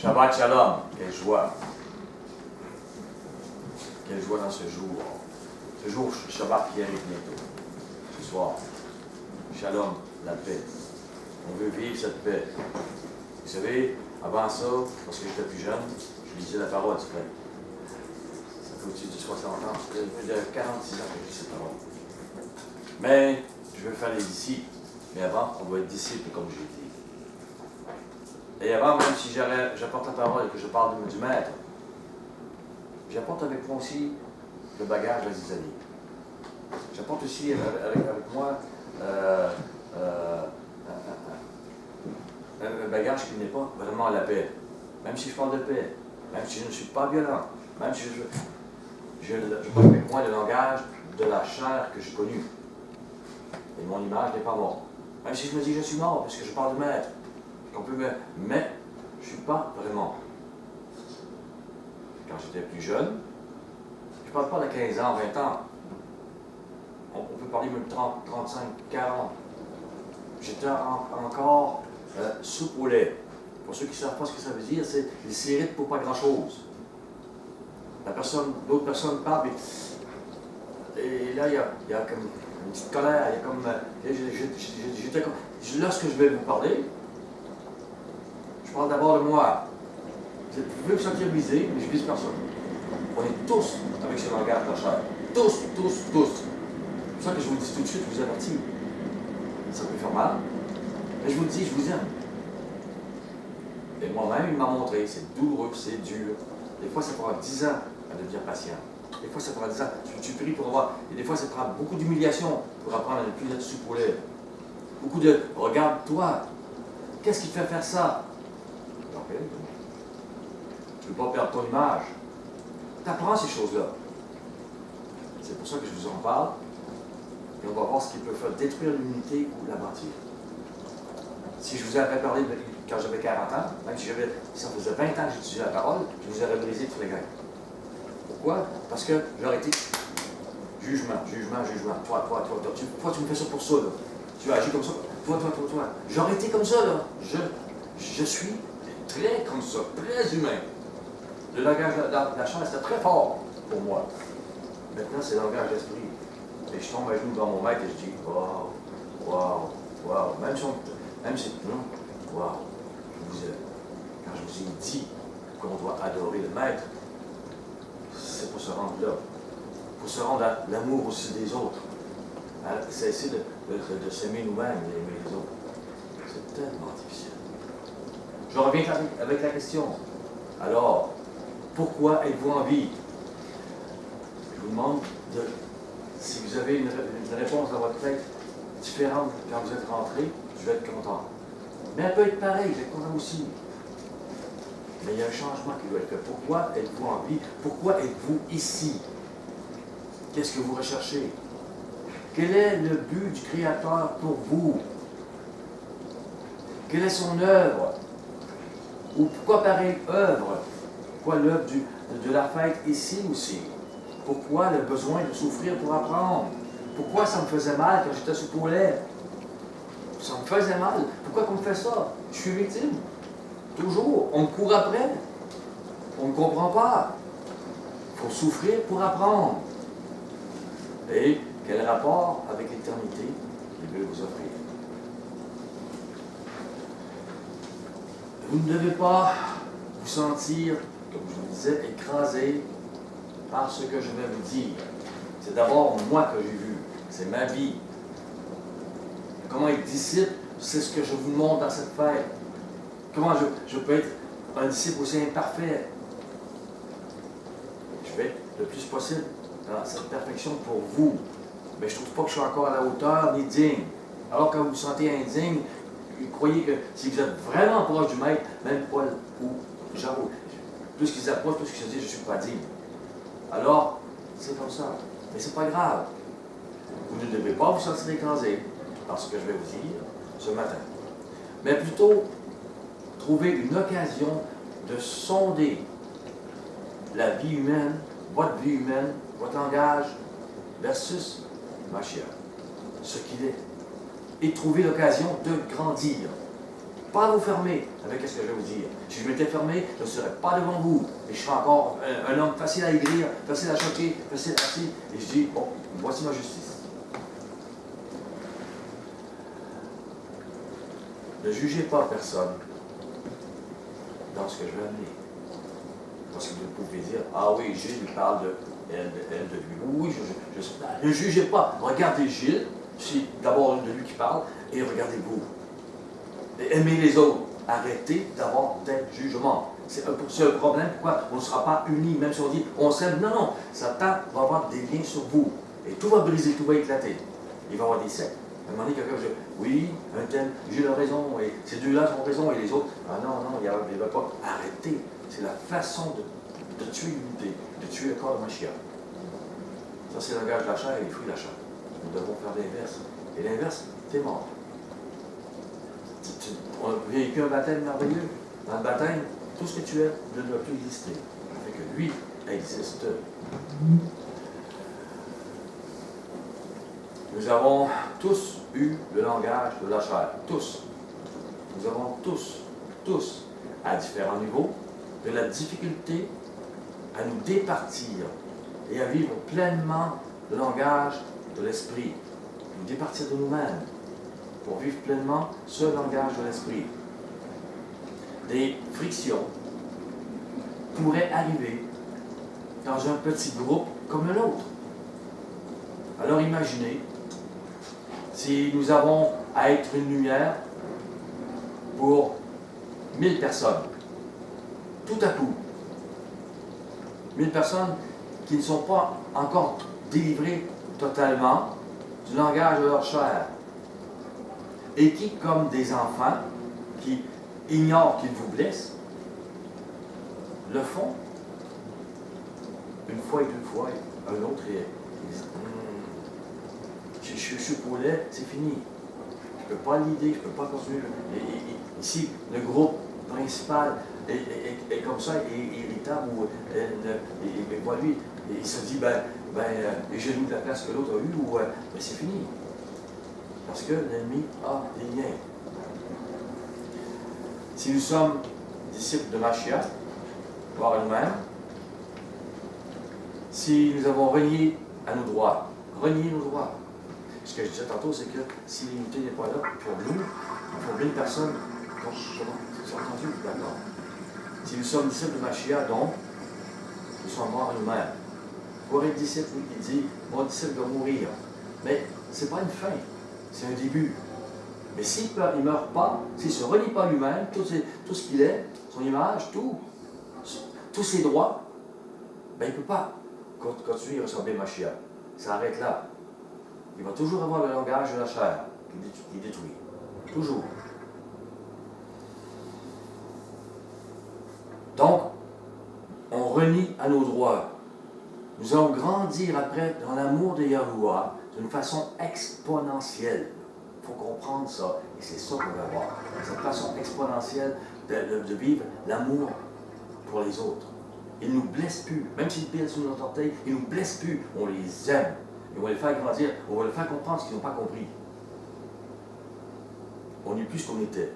Shabbat Shalom, quelle joie. Quelle joie dans ce jour. Ce jour Shabbat qui arrive bientôt. Ce soir. Shalom, la paix. On veut vivre cette paix. Vous savez, avant ça, lorsque j'étais plus jeune, je lisais la parole, c'est vrai. Ça fait au-dessus de 60 ans. Ça fait plus de 46 ans que je lis cette parole. Mais je veux faire les disciples. Mais avant, on doit être disciples comme j'ai dit. Et avant, même si j'apporte la parole et que je parle du maître, j'apporte avec moi aussi le bagage des zizanie. J'apporte aussi avec moi un bagage qui n'est pas vraiment la paix. Même si je parle de paix, même si je ne suis pas violent, même si je parle avec moi le langage de la chair que j'ai connue. Et mon image n'est pas morte. Même si je me dis je suis mort, parce que je parle de maître. Mais je ne suis pas vraiment. Quand j'étais plus jeune, je ne parle pas de 15 ans, 20 ans. On peut parler même 30, 35, 40. J'étais encore soupe au lait. Pour ceux qui ne savent pas ce que ça veut dire, c'est il s'irrite pour pas grand-chose. L'autre personne parle, et là, il y a comme une petite colère, il y a comme... Lorsque je vais vous parler, je parle d'abord de moi. Vous pouvez vous sentir visé, mais je ne vise personne. On est tous avec ce langage de la chair. Tous. C'est pour ça que je vous le dis tout de suite, je vous avertis. Ça peut faire mal, mais je vous le dis, je vous aime. Et moi-même, il m'a montré, c'est douloureux, c'est dur. Des fois, ça prend 10 ans à devenir patient. Des fois, ça prend 10 ans. Tu pries pour avoir. Et des fois, ça prend beaucoup d'humiliation pour apprendre à ne plus être soupe au lait. Beaucoup de regarde-toi. Qu'est-ce qui te fait faire ça? Okay. Tu ne veux pas perdre ton image. Tu apprends ces choses-là. C'est pour ça que je vous en parle. Et on va voir ce qui peut faire détruire l'unité ou la bâtir. Si je vous avais parlé quand j'avais 40 ans, même si ça faisait 20 ans que j'étudiais la parole, je vous aurais brisé tous les gars. Pourquoi? Parce que j'aurais été jugement. Toi, tu me fais ça pour ça, là. Tu agis comme ça. Toi. J'aurais été comme ça, là. Je suis très comme ça, très humain. Le langage de la chair, c'était très fort pour moi. Maintenant, c'est le langage d'esprit. Et je tombe à genoux devant mon maître et je dis wow. Même si non, wow, quand je vous ai dit qu'on doit adorer le maître, c'est pour se rendre là. Pour se rendre à l'amour aussi des autres. Cesser de s'aimer nous-mêmes et d'aimer les autres. C'est tellement difficile. Je reviens avec la question. Alors, pourquoi êtes-vous en vie? Je vous demande si vous avez une réponse dans votre tête différente quand vous êtes rentré, je vais être content. Mais elle peut être pareille, je vais être content aussi. Mais il y a un changement qui doit être fait. Pourquoi êtes-vous en vie? Pourquoi êtes-vous ici? Qu'est-ce que vous recherchez? Quel est le but du Créateur pour vous? Quelle est son œuvre? Ou pourquoi pareille œuvre? Pourquoi l'œuvre de la fête ici aussi? Pourquoi le besoin de souffrir pour apprendre? Pourquoi ça me faisait mal quand j'étais sous lait? Ça me faisait mal. Pourquoi qu'on me fait ça? Je suis victime. Toujours. On me court après. On ne comprend pas. Il faut souffrir pour apprendre. Et quel rapport avec l'éternité il veut vous offrir? Vous ne devez pas vous sentir, comme je vous disais, écrasé par ce que je vais vous dire. C'est d'abord moi que j'ai vu. C'est ma vie. Comment être disciple, c'est ce que je vous montre dans cette fête. Comment je peux être un disciple aussi imparfait. Je vais être le plus possible dans cette perfection pour vous. Mais je ne trouve pas que je suis encore à la hauteur ni digne. Alors quand vous vous sentez indigne, croyez que si vous êtes vraiment proche du maître, même Paul ou Jean, plus qu'ils approchent, plus qu'ils se disent je ne suis pas digne. Alors, c'est comme ça. Mais ce n'est pas grave. Vous ne devez pas vous sentir écrasé par ce que je vais vous dire ce matin. Mais plutôt, trouver une occasion de sonder la vie humaine, votre vie humaine, votre langage, versus Mashiach, ce qu'il est. Et trouver l'occasion de grandir. Pas à vous fermer avec ce que je vais vous dire. Si je m'étais fermé, je ne serais pas devant vous. Et je serais encore un homme facile à aigrir, facile à choquer, facile à ci. Et je dis, bon, voici ma justice. Ne jugez pas personne dans ce que je vais amener. Parce que vous pouvez dire, ah oui, Gilles parle de elle, de lui. Oui, ne jugez pas. Regardez Gilles, c'est d'abord de lui qui parle, et regardez-vous. Aimez les autres. Arrêtez d'avoir des jugements. C'est un problème. Pourquoi on ne sera pas unis, même si on dit on s'aime. Non, non. Satan va avoir des liens sur vous. Et tout va briser, tout va éclater. Il va y avoir des sectes. À un moment donné, quelqu'un va dire oui, un tel, j'ai raison, et ces deux-là ont raison, et les autres, ah non, non, il n'y va pas. Arrêtez. C'est la façon de tuer l'unité, de tuer le corps de Mashiach. Ça, c'est le langage de la chair et les fruits de la chair. Nous devons faire l'inverse. Et l'inverse, t'es mort. On a vécu un baptême merveilleux. Dans le baptême, tout ce que tu es ne doit plus exister. Ça fait que lui existe. Nous avons tous eu le langage de la chair. Tous. Nous avons tous, à différents niveaux, de la difficulté à nous départir et à vivre pleinement le langage de l'esprit. Nous départir de nous-mêmes pour vivre pleinement ce langage de l'esprit. Des frictions pourraient arriver dans un petit groupe comme le nôtre. Alors imaginez si nous avons à être une lumière pour 1000 personnes, tout à coup, 1000 personnes qui ne sont pas encore délivrées totalement du langage de leur chair, et qui, comme des enfants, qui ignorent qu'ils vous blessent, le font une fois et deux fois, un autre et ils disent je suis poulet, c'est fini. Je ne peux pas l'idée, je ne peux pas continuer. Ici, le groupe principal est comme ça, est irritable, ou lui, il se dit, j'ai eu de la place que l'autre a eue, ou c'est fini. Parce que l'ennemi a des liens. Si nous sommes disciples de Mashiach, voire à nous-mêmes, si nous avons renié à nos droits, ce que je disais tantôt, c'est que si l'unité n'est pas là, pour nous, pour 1000 personnes, c'est entendu, d'accord. Si nous sommes disciples de Mashiach, donc, nous sommes morts à nous-mêmes. Pour être disciple, il dit, mon disciple doit mourir. Mais ce n'est pas une fin, c'est un début. Mais s'il ne meurt pas, s'il ne se renie pas lui-même, tout ce qu'il est, son image, tous ses droits, il ne peut pas continuer à ressembler à Mashiach. Ça arrête là. Il va toujours avoir le langage de la chair qui détruit. Toujours. Donc, on renie à nos droits. Nous allons grandir après dans l'amour de Yahuwah d'une façon exponentielle. Il faut comprendre ça. Et c'est ça qu'on va avoir. Cette façon exponentielle de vivre l'amour pour les autres. Ils ne nous blessent plus. Même s'ils pillent sous notre orteil, ils ne nous blessent plus. On les aime. Et on va les faire grandir. On va les faire comprendre ce qu'ils n'ont pas compris. On n'est plus ce qu'on était.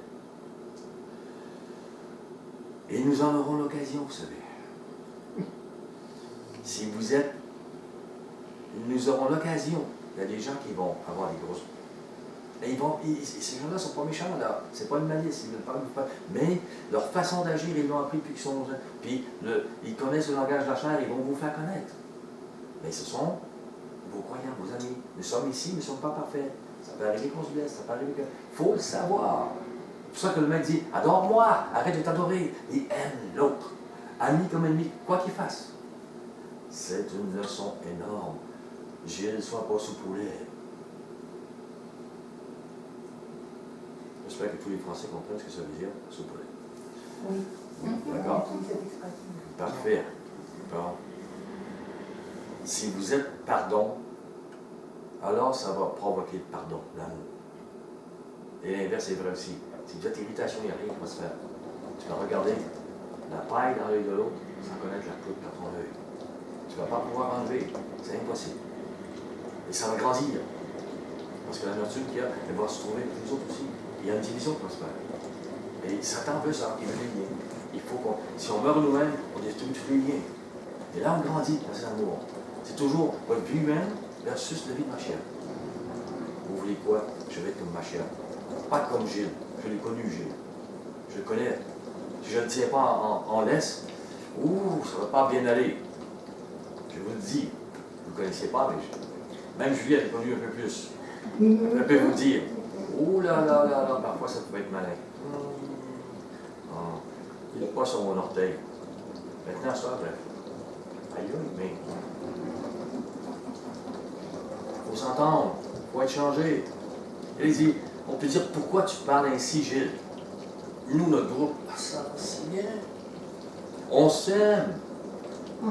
Et nous en aurons l'occasion, vous savez. Si vous êtes... Nous aurons l'occasion. Il y a des gens qui vont avoir des grosses... Et ces gens-là ne sont pas méchants, là. C'est pas une malice, ils ne veulent pas. Mais leur façon d'agir, ils l'ont appris depuis qu'ils sont jeunes. Puis ils connaissent le langage de la chair, ils vont vous faire connaître. Mais ce sont vos croyants, vos amis. Nous sommes ici, nous ne sommes pas parfaits. Ça peut arriver qu'on se blesse, ça peut arriver que... Il faut le savoir. C'est pour ça que le mec dit, adore-moi, arrête de t'adorer, et aime l'autre. Ami comme ennemi, quoi qu'il fasse. C'est une leçon énorme. Gilles, sois pas sous poulet. J'espère que tous les Français comprennent ce que ça veut dire, sous poulet. Oui. D'accord? Parfait. Bon. Si vous êtes pardon, alors ça va provoquer le pardon, l'amour. Et l'inverse est vrai aussi. Si vous êtes irritation, il n'y a rien qui va se faire. Tu vas regarder la paille dans l'œil de l'autre sans connaître la coupe dans ton œil. Tu ne vas pas pouvoir enlever, c'est impossible. Et ça va grandir. Parce que la nature qu'il y a, elle va se trouver avec les autres aussi. Il y a une division qui va se faire. Et Satan veut ça, il veut les liens. Il faut qu'on, si on meurt nous-mêmes, on détruit tous les liens. Et là, on grandit dans cet amour. C'est toujours votre vie humaine versus la vie de Mashiach. Vous voulez quoi? Je vais être comme Mashiach. Pas comme Gilles. Je l'ai connu, Gilles. Je le connais. Si je ne le tiens pas en laisse, ça ne va pas bien aller. Je vous le dis. Vous ne le connaissiez pas, mais même Juliette est connue un peu plus. Je peux vous dire. Oh là là là là, parfois ça peut être malin. Il n'est pas sur mon orteil. Maintenant, ça, bref. Aïe, mais. Il faut s'entendre. Il faut être changé. Et il dit, on peut dire, pourquoi tu parles ainsi, Gilles? Nous, notre groupe, ça va si bien. On s'aime.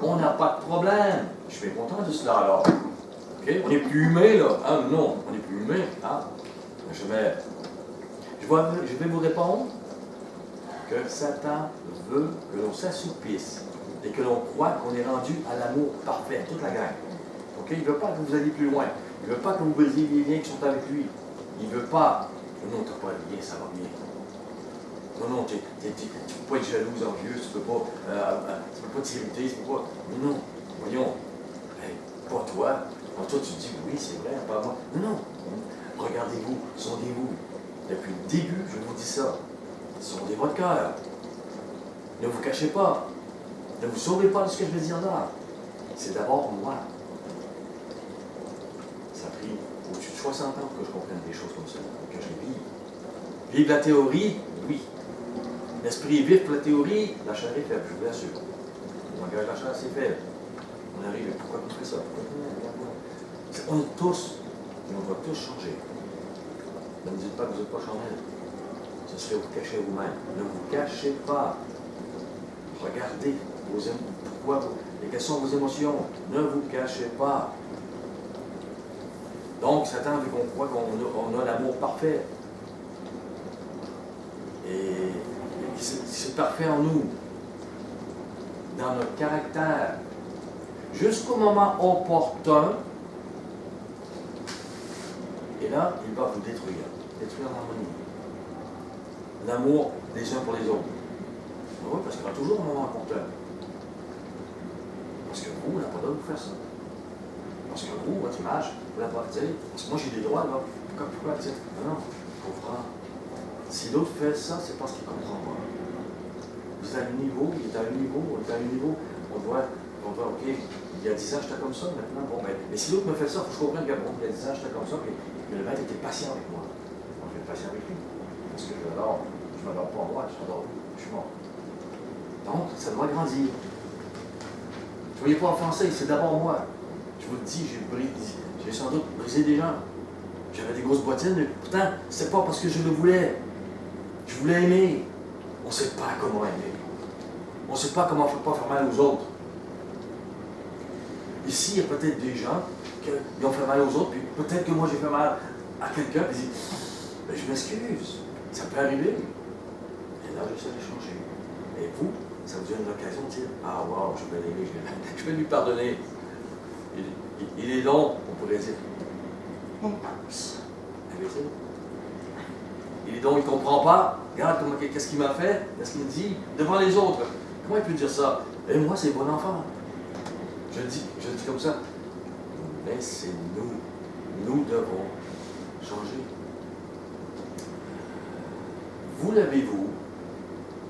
On n'a pas de problème. Je suis content de cela alors. Okay? On n'est plus humain, là. Ah non, on n'est plus humain. Hein? Je vais vous répondre que Satan veut que l'on s'assoupisse et que l'on croit qu'on est rendu à l'amour parfait, toute la gang. Okay? Il ne veut pas que vous alliez plus loin. Il ne veut pas que vous brisiez les liens qui sont avec lui. Il ne veut pas. Non, tu n'as pas de lien, ça va bien. Non, tu ne peux pas être jalouse, envieux, tu ne peux pas t'irriter, tu ne peux pas. Non, voyons. Hey, pas toi. En toi, tu te dis, oui, c'est vrai, pas moi. Non. Regardez-vous, sondez-vous. Depuis le début, je vous dis ça. Sondez votre cœur. Ne vous cachez pas. Ne vous sauvez pas de ce que je vais dire là. C'est d'abord moi. Ça a pris au-dessus de 60 ans pour que je comprenne des choses comme ça, que je les vive. Vive la théorie, oui. L'esprit est vif pour la théorie, la chair est faible, je vous l'assure. Le langage de la chair, c'est faible. On arrive, pourquoi on fait ça? On est tous, et on va tous changer. Ne me dites pas que vous n'êtes pas changés. Ce serait vous cacher vous-même. Ne vous cachez pas. Regardez vos pourquoi quelles sont vos émotions. Ne vous cachez pas. Donc, Satan veut qu'on croit qu'on a l'amour parfait. Et c'est parfait en nous, dans notre caractère, jusqu'au moment opportun. Et là, il va vous détruire l'harmonie. L'amour des uns pour les autres. Oui, parce qu'il y aura toujours un moment opportun. Parce que vous, on n'a pas le droit de vous faire ça. Parce que vous, votre image, vous l'avez pas, tu sais, parce que moi j'ai des droits, là. Pourquoi, tu sais? Non, je comprends. Si l'autre fait ça, c'est parce qu'il ne comprend pas. Vous êtes à un niveau, il est à un niveau, on est à un niveau, on doit, OK, il y a 10 ans, j'étais comme ça, maintenant, bon, mais si l'autre me fait ça, il faut que je comprenne que, bon, il y a 10 ans, j'étais comme ça, puis le maître était patient avec moi. Moi, je vais être patient avec lui. Parce que je ne m'adore pas moi, je m'adore lui, je suis mort. Donc, ça doit grandir. Ne soyez pas offensés, c'est d'abord moi. Je vous le dis, j'ai sans doute brisé des gens. J'avais des grosses bottines, mais pourtant, c'est pas parce que je le voulais. Je voulais aimer. On ne sait pas comment aimer. On ne sait pas comment pas faire mal aux autres. Ici, il y a peut-être des gens qui ont fait mal aux autres, puis peut-être que moi j'ai fait mal à quelqu'un, puis ils disent, ben, je m'excuse, ça peut arriver. Et là, j'essaie de changer. Et vous, ça vous donne l'occasion de dire, ah wow, je vais l'aimer, je vais lui pardonner. Il est long, on pourrait dire. Il est donc, il ne comprend pas. Regarde qu'est-ce qu'il m'a fait, qu'est-ce qu'il dit devant les autres. Comment il peut dire ça? Et moi, c'est bon enfant. Je le dis comme ça. Mais c'est nous. Nous devons changer. Vous l'avez-vous,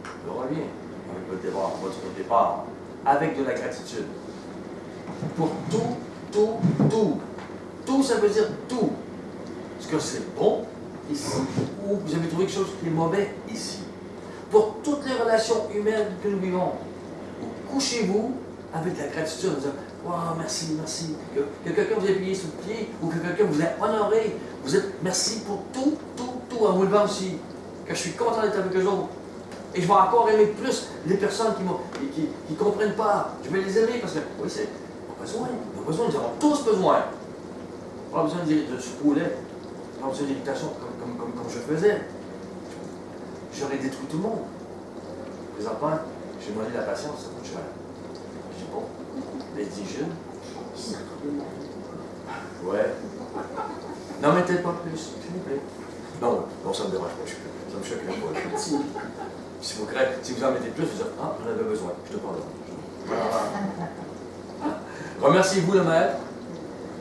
je reviens avec votre départ, avec de la gratitude. Pour tout. Tout, ça veut dire tout. Est-ce que c'est bon ici, ou vous avez trouvé quelque chose qui est mauvais ici? Pour toutes les relations humaines que nous vivons, couchez-vous avec la gratitude en disant, wow, merci. Que quelqu'un vous ait plié sur le pied, ou que quelqu'un vous ait honoré. Vous êtes merci pour tout, en vous levant aussi. Que je suis content d'être avec eux autres. Et je vais encore aimer plus les personnes qui ne comprennent pas. Je vais les aimer parce que, oui, c'est. On a besoin, nous avons tous besoin. On n'a pas besoin de soupe au lait. On n'a pas besoin d'irritation comme je faisais. J'aurais détruit tout le monde. Présentement, j'ai demandé la patience, ça coûte cher. Je dis bon, les 10 jeunes. Ouais. N'en mettez pas plus, s'il vous plaît. Non, non, ça me dérange pas, ça me choque pas. Si vous en mettez plus, vous dites, ah, j'en avais besoin, je te pardonne. Remerciez-vous le Maître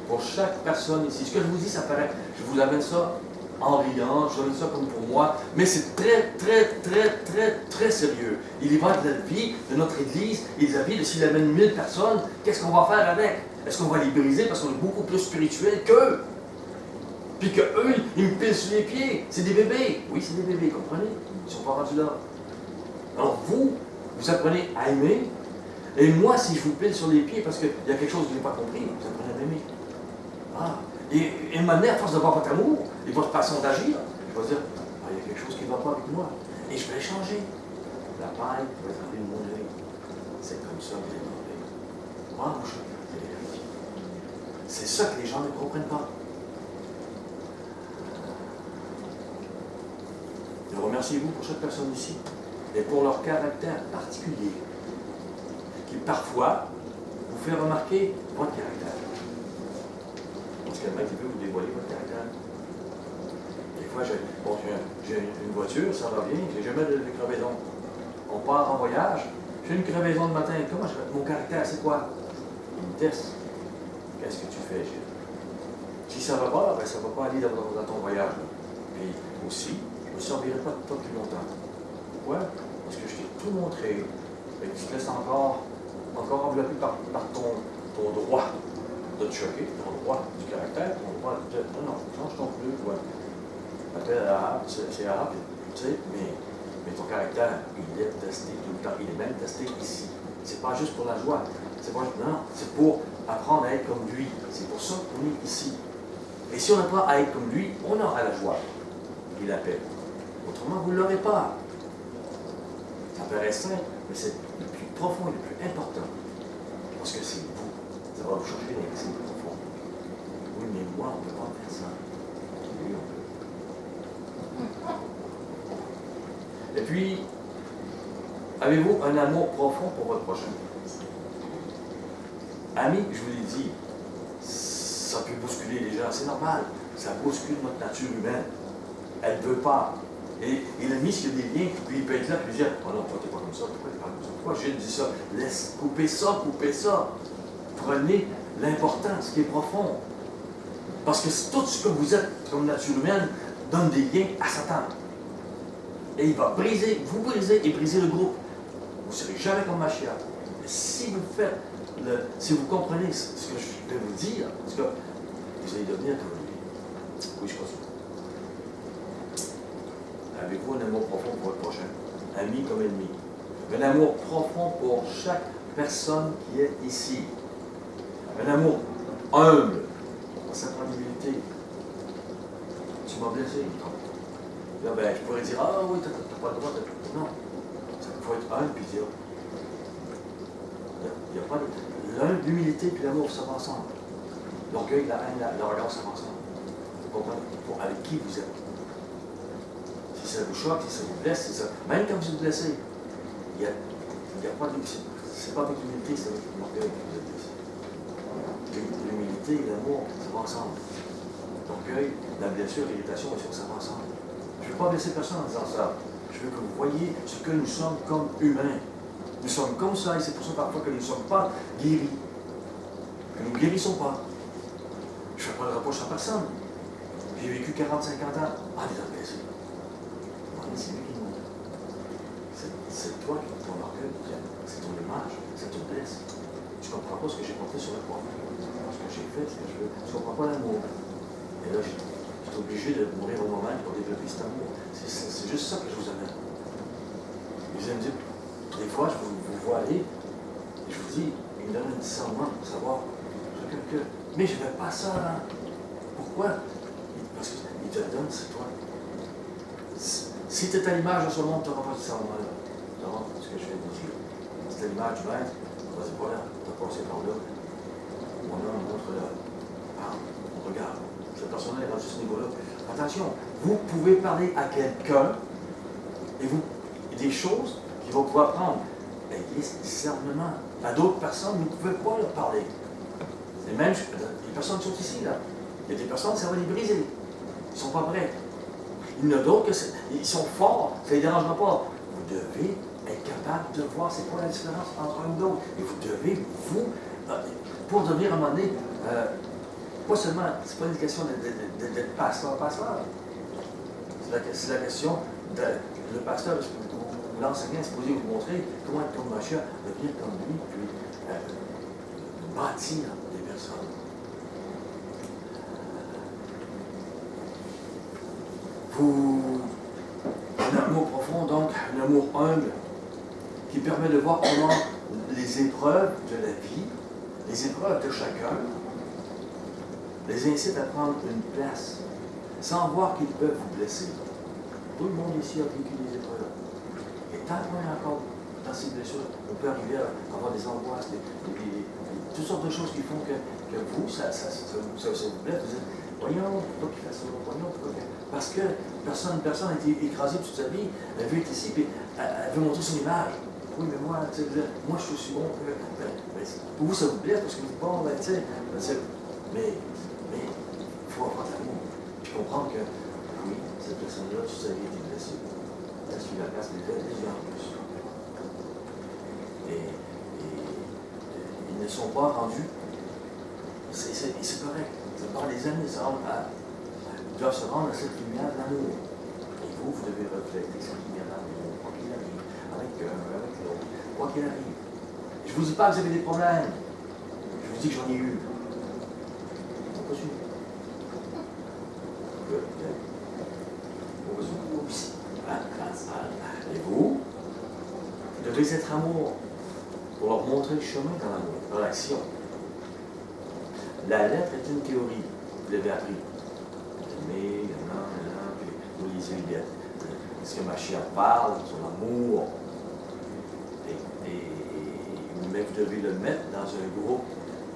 pour chaque personne ici. Ce que je vous dis, ça paraît, je vous amène ça en riant, je donne ça comme pour moi, mais c'est très, très, très, très, très sérieux. Il y va de la vie de notre Église et de la vie de s'il amène 1000 personnes, qu'est-ce qu'on va faire avec? Est-ce qu'on va les briser parce qu'on est beaucoup plus spirituel qu'eux? Puis qu'eux, ils me pilent sur les pieds. C'est des bébés. Oui, c'est des bébés, comprenez? Ils ne sont pas rendus là. Alors vous apprenez à aimer. Et moi, si je vous pile sur les pieds parce qu'il y a quelque chose que je n'ai pas compris, vous apprenez à m'aimer. Ah. Et maintenant, à force d'avoir votre amour et votre façon d'agir, je vais dire, ah, il y a quelque chose qui ne va pas avec moi. Et je vais changer. La paille va être enlevée de mon œil. C'est comme ça que j'ai demandé. Moi, je suis. C'est ça que les gens ne comprennent pas. Et remerciez-vous pour chaque personne ici et pour leur caractère particulier qui parfois vous fait remarquer votre caractère. Parce que le mec, il peut vous dévoiler votre caractère. Des fois, j'ai une voiture, ça va bien, j'ai jamais de crevaison. On part en voyage, j'ai une crevaison le matin. Comment je fais? Mon caractère, c'est quoi? Il me teste. Qu'est-ce que tu fais, Gilles? Si ça ne va pas, ben, ça ne va pas aller dans ton voyage. Puis aussi, je ne me servirai pas de toi plus longtemps. Pourquoi? Parce que je t'ai tout montré. Et tu te laisses encore enveloppé par ton droit de te choquer, ton droit du caractère, ton droit de dire non, change ton bleu, ouais. Appelle arabe, c'est arabe, tu sais, mais ton caractère, il est testé tout le temps. Il est même testé ici. C'est pas juste pour la joie. C'est pas juste, non, c'est pour apprendre à être comme lui. C'est pour ça qu'on est ici. Et si on apprend à être comme lui, on aura la joie et la paix. Autrement, vous ne l'aurez pas. Ça paraît simple, mais c'est le plus profond et le plus important. Parce que c'est vous. Ça va vous changer les c'est plus profond. Oui, mais moi, on ne peut pas faire ça. Lui, on peut. Et puis, avez-vous un amour profond pour votre prochain? Amis, je vous l'ai dit, ça peut bousculer les gens, c'est normal. Ça bouscule notre nature humaine. Elle ne veut pas. Et l'ennemi, s'il y a des liens, puis il peut être là et lui dire, oh non, toi, t'es pas comme ça, pourquoi t'es pas comme ça? Pourquoi j'ai dit ça? Laisse couper ça, coupez ça. Prenez l'important, ce qui est profond. Parce que tout ce que vous êtes comme nature humaine donne des liens à Satan. Et il va briser, vous briser et briser le groupe. Vous ne serez jamais comme Mashiach. Mais si vous faites, si vous comprenez ce que je vais vous dire, parce que vous allez devenir comme lui. Oui, je pense. Avez-vous un amour profond pour votre prochain? Ami comme ennemi. Un amour profond pour chaque personne qui est ici. Un amour humble dans sa humilité. Tu m'as blessé. Là, ben, je pourrais dire, ah oui, t'as pas le droit de... Non. Il faut être humble et dire. Il n'y a pas de... L'humilité et l'amour, ça va ensemble. L'orgueil, la haine, l'arrogance, ça va ensemble. Vous comprenez? Avec qui vous êtes. Si ça vous choque, si ça vous blesse, si ça... même quand vous êtes blessé, il n'y a pas de... C'est pas avec l'humilité, c'est avec l'orgueil que vous êtes blessé. L'humilité et l'amour, ça va ensemble. L'orgueil, la blessure, l'irritation, ça va ensemble. Je ne veux pas blesser personne en disant ça. Je veux que vous voyez ce que nous sommes comme humains. Nous sommes comme ça, et c'est pour ça parfois que nous ne sommes pas guéris. Que nous ne guérissons pas. Je ne fais pas de reproche à personne. J'ai vécu 40-50 ans. Ah, des blessés. C'est lui qui nous. C'est toi qui ton orgueil, c'est ton image, ça te blesse. Tu ne comprends pas ce que j'ai porté sur le croix. Ce que j'ai fait, ce que je veux. Tu ne comprends pas l'amour. Et là, je suis obligé de mourir au moment pour développer cet amour. C'est juste ça que je vous amène. Vous allez me dire, des fois, je vous vois aller, et je vous dis, il me donne un discernement pour savoir, mais je ne fais pas ça là. Pourquoi? Parce qu'il te donne, c'est toi. Si tu es à l'image de ce monde, tu n'auras pas de discernement là. Tu vois ce que je fais dire. Si tu es à l'image du maître, on va dire, voilà, tu as passé par là. Mon homme montre là. Ah, on regarde. Cette personne est rendue à ce niveau-là. Attention, vous pouvez parler à quelqu'un et des choses qui vont pouvoir prendre. Ayez ce discernement. À d'autres personnes, vous ne pouvez pas leur parler. Et même, les personnes qui sont ici, là. Il y a des personnes, ça va les briser. Ils ne sont pas prêts. Il y en a d'autres ils sont forts, ça ne les dérangera pas. Vous devez être capable de voir c'est quoi la différence entre un et l'autre. Et vous devez, vous, pour devenir à un moment donné, pas seulement, c'est pas une question d'être pasteur. C'est la question le pasteur, ou l'enseignant est supposé vous montrer comment être comme Machiav, devenir comme lui, puis bâtir des personnes. Un amour profond, donc, un amour humble, qui permet de voir comment les épreuves de la vie, les épreuves de chacun, les incitent à prendre une place, sans voir qu'ils peuvent vous blesser. Tout le monde ici a vécu des épreuves. Et tant qu'on est encore dans ces blessures, on peut arriver à avoir des angoisses, toutes sortes de choses qui font que vous, ça vous blesse. Vous dites, voyons, pourquoi il fait ça? Voyons, pourquoi il fait... Parce que personne n'a été écrasée toute sa vie. Elle veut être ici, puis elle veut montrer son image. Oui, mais moi, tu sais, moi, je suis aussi bon que... pour vous, ça vous blesse, parce que vous dites, bon, ben, tu sais, mais il faut avoir l'amour. Puis comprendre que, oui, cette personne-là, toute sa vie a été blessée. Elle suit la place, mais elle est en plus. Et ils ne sont pas rendus. C'est correct. Ça prend des années, ils doivent se rendre à cette lumière de l'amour. Et vous devez refléter cette lumière de l'amour, quoi qu'il arrive, avec l'autre, quoi qu'il arrive. Je ne vous dis pas que vous avez des problèmes. Je vous dis que j'en ai eu. On peut suivre. Et vous devez être amour pour leur montrer le chemin dans l'amour, dans l'action. La lettre est une théorie, vous l'avez appris. Mais, vous lisez ce que Machiav parle, son amour. Mais vous devez le mettre dans un groupe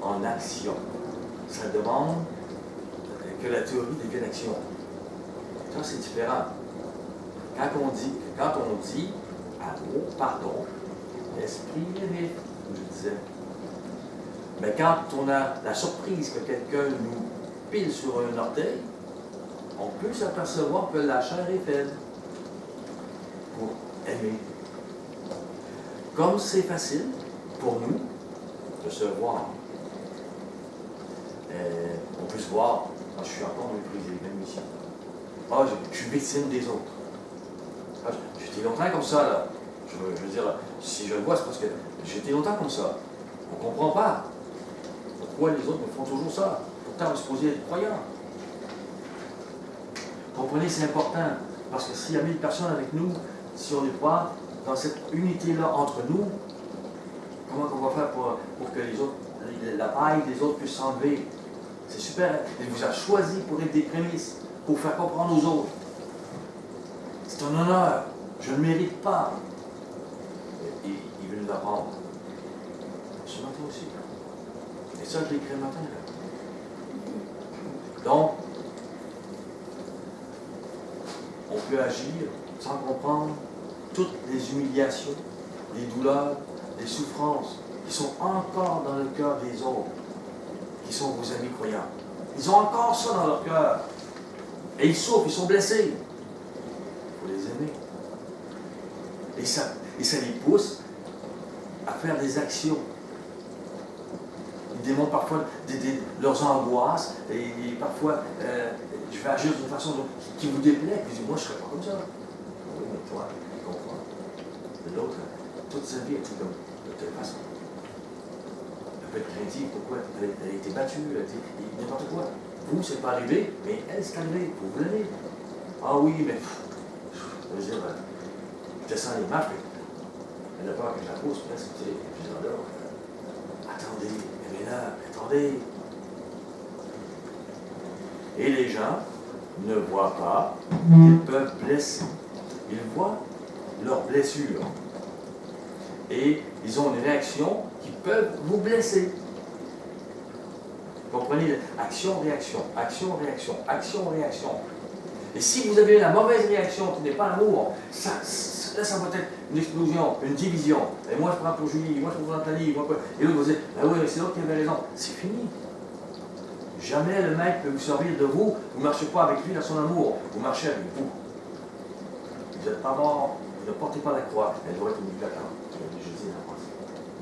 en action. Ça demande que la théorie devienne action. Ça, c'est différent. Quand on dit amour, pardon, l'esprit est vif, je disais. Mais quand on a la surprise que quelqu'un nous pile sur un orteil, on peut s'apercevoir que la chair est faible pour aimer. Comme c'est facile pour nous de se voir. On peut se voir, moi je suis encore méprisé, même ici. Ah, je suis victime des autres. Ah, j'étais longtemps comme ça, là. Je veux dire, si je le vois, c'est parce que j'étais longtemps comme ça. On ne comprend pas. Pourquoi les autres me font toujours ça? Pourtant, on est supposé être croyant. Comprenez, c'est important. Parce que s'il y a 1000 personnes avec nous, si on n'est pas dans cette unité-là entre nous, comment on va faire pour que les autres, la paille des autres puisse s'enlever? C'est super. Il vous a choisi pour être des prémices, pour faire comprendre aux autres. C'est un honneur. Je ne le mérite pas. Et il veut nous apprendre. Ce matin aussi. Et ça, je l'ai écrit le matin. Là. Donc, on peut agir sans comprendre toutes les humiliations, les douleurs, les souffrances qui sont encore dans le cœur des autres, qui sont vos amis croyants. Ils ont encore ça dans leur cœur. Et ils souffrent, ils sont blessés. Il faut les aimer. Et ça les pousse à faire des actions. Ils démontrent parfois leurs angoisses, et parfois, je vais agir d'une façon qui vous déplaît. Vous dites, moi, je ne serais pas comme ça. Oui, mais toi, tu comprends. L'autre, toute sa vie, a été comme de telle façon. Elle peut être craintive, pourquoi? Elle a été battue, elle a été n'importe quoi. Vous, c'est pas arrivé, mais elle, c'est arrivé. Vous l'avez. Ah oui, mais je veux dire, je descends les marches, mais elle a peur que je la pousse, presque, tu sais, je dis là, attendez, elle est là, attendez. Et les gens ne voient pas qu'ils peuvent blesser. Ils voient leurs blessures. Et ils ont une réaction qui peut vous blesser. Vous comprenez? Action, réaction, action, réaction, action, réaction. Et si vous avez la mauvaise réaction qui n'est pas l'amour, là, ça va être une explosion, une division. Et moi, je prends pour Julie, moi, je prends pour Nathalie, moi, quoi. Et l'autre va dire, ben oui, c'est l'autre qui avait raison. C'est fini. Jamais le maître peut vous servir de vous. Vous ne marchez pas avec lui dans son amour. Vous marchez avec vous. vous n'êtes pas mort, vous ne portez pas la croix, elle doit être omniprésente. Je l'ai déjà dit dans le.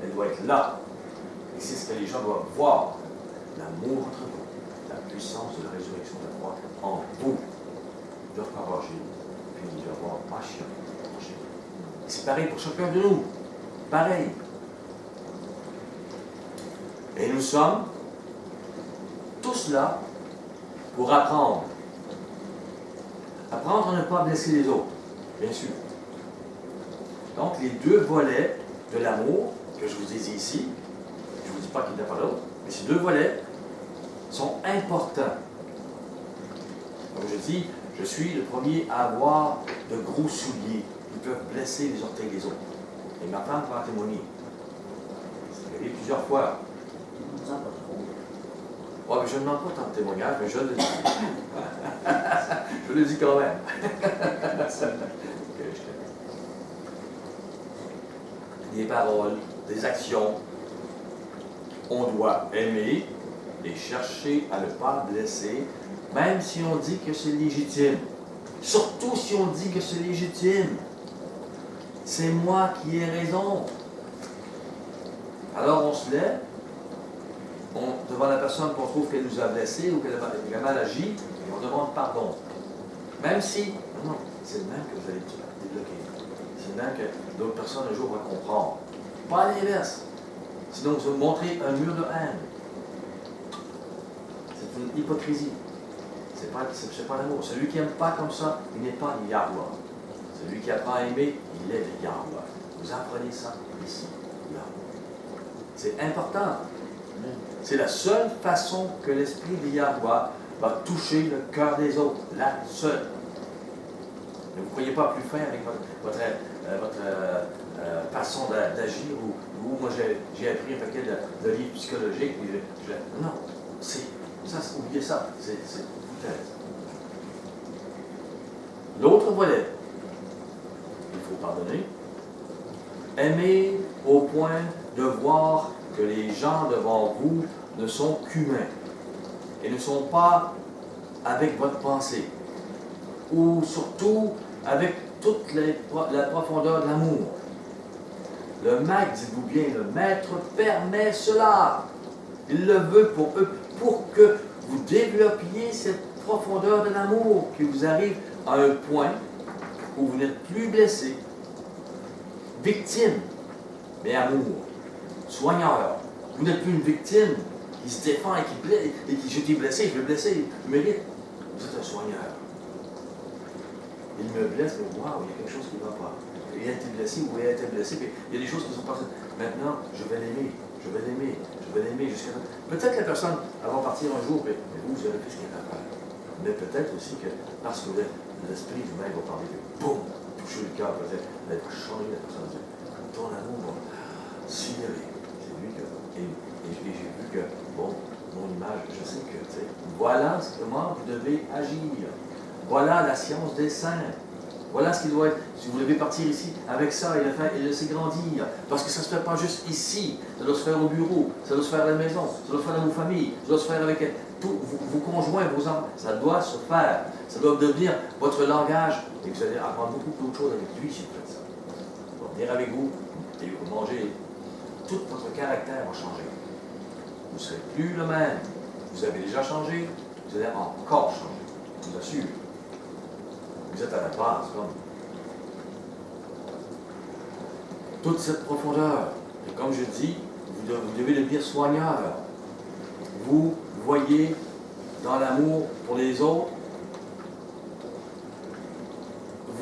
Elle doit être là. Et c'est ce que les gens doivent voir. L'amour entre vous, la puissance de la résurrection de la croix en vous. Ils doivent pas avoir Jésus, puis ils doivent avoir passion pour Jésus. C'est pareil pour chacun de nous. Pareil. Et nous sommes tous là pour apprendre. Apprendre à ne pas blesser les autres, bien sûr. Donc, les deux volets de l'amour que je vous ai dit ici, je ne vous dis pas qu'il n'y en a pas d'autre, mais ces deux volets sont importants. Comme je dis, je suis le premier à avoir de gros souliers qui peuvent blesser les orteils des autres. Et ma femme va en témoigner. C'est arrivé plusieurs fois. Ouais, mais je ne demande pas tant de témoignages, mais je le dis. Je le dis quand même. Des paroles, des actions. On doit aimer et chercher à ne pas blesser, même si on dit que c'est légitime. Surtout si on dit que c'est légitime. C'est moi qui ai raison. Alors on se lève, devant la personne qu'on trouve qu'elle nous a blessés ou qu'elle a mal agi, et on demande pardon. Même si, non, c'est le même que vous allez débloquer. C'est le même que d'autres personnes un jour vont comprendre. Pas l'inverse. Sinon, vous allez montrer un mur de haine. C'est une hypocrisie. C'est pas l'amour. Celui qui n'aime pas comme ça, il n'est pas le Yahweh. Celui qui apprend à aimer, il est le Yahweh. Vous apprenez ça ici, là. C'est important. C'est la seule façon que l'esprit de Yahweh va toucher le cœur des autres. La seule. Ne vous croyez pas plus fin avec votre façon d'agir ou moi j'ai appris un paquet de livres psychologiques. Non, oubliez ça. C'est une foutaise. L'autre volet, il faut pardonner. Aimer au point de voir que les gens devant vous ne sont qu'humains et ne sont pas avec votre pensée ou surtout avec toute la profondeur de l'amour. Le maître, dites-vous bien, le maître permet cela. Il le veut pour eux, pour que vous développiez cette profondeur de l'amour qui vous arrive à un point où vous n'êtes plus blessé, victime, mais amour. Soigneur. Vous n'êtes plus une victime qui se défend et qui blesse, et qui je t'ai blessé, je vais blesser, je mérite. Vous êtes un soigneur. Il me blesse, mais waouh, il y a quelque chose qui ne va pas. Il a été blessé ou il a été blessé, mais il y a des choses qui sont passées. Maintenant, je vais l'aimer, je vais l'aimer, je vais l'aimer jusqu'à là. Peut-être la personne, elle va partir un jour, mais vous avez fait ce qu'elle a fait. Mais peut-être aussi que parce que l'esprit humain va parler de boum, toucher le cœur, peut-être, elle va changer la personne. Ton amour va sidérer. Et j'ai vu que, bon, mon image, je sais que, tu sais, voilà comment vous devez agir. Voilà la science des saints. Voilà ce qu'il doit être. Si vous devez partir ici avec ça et le laisser grandir, parce que ça ne se fait pas juste ici, ça doit se faire au bureau, ça doit se faire à la maison, ça doit se faire dans vos familles, ça doit se faire avec vos conjoints, vos enfants. Ça doit se faire. Ça doit devenir votre langage. Et vous allez apprendre beaucoup d'autres choses avec lui si vous faites ça. Il va venir avec vous et vous manger. Tout votre caractère va changer. Vous ne serez plus le même. Vous avez déjà changé, vous allez encore changer. Je vous assure. Vous êtes à la base, comme. Toute cette profondeur. Et comme je dis, vous devez devenir soigneur. Vous voyez dans l'amour pour les autres,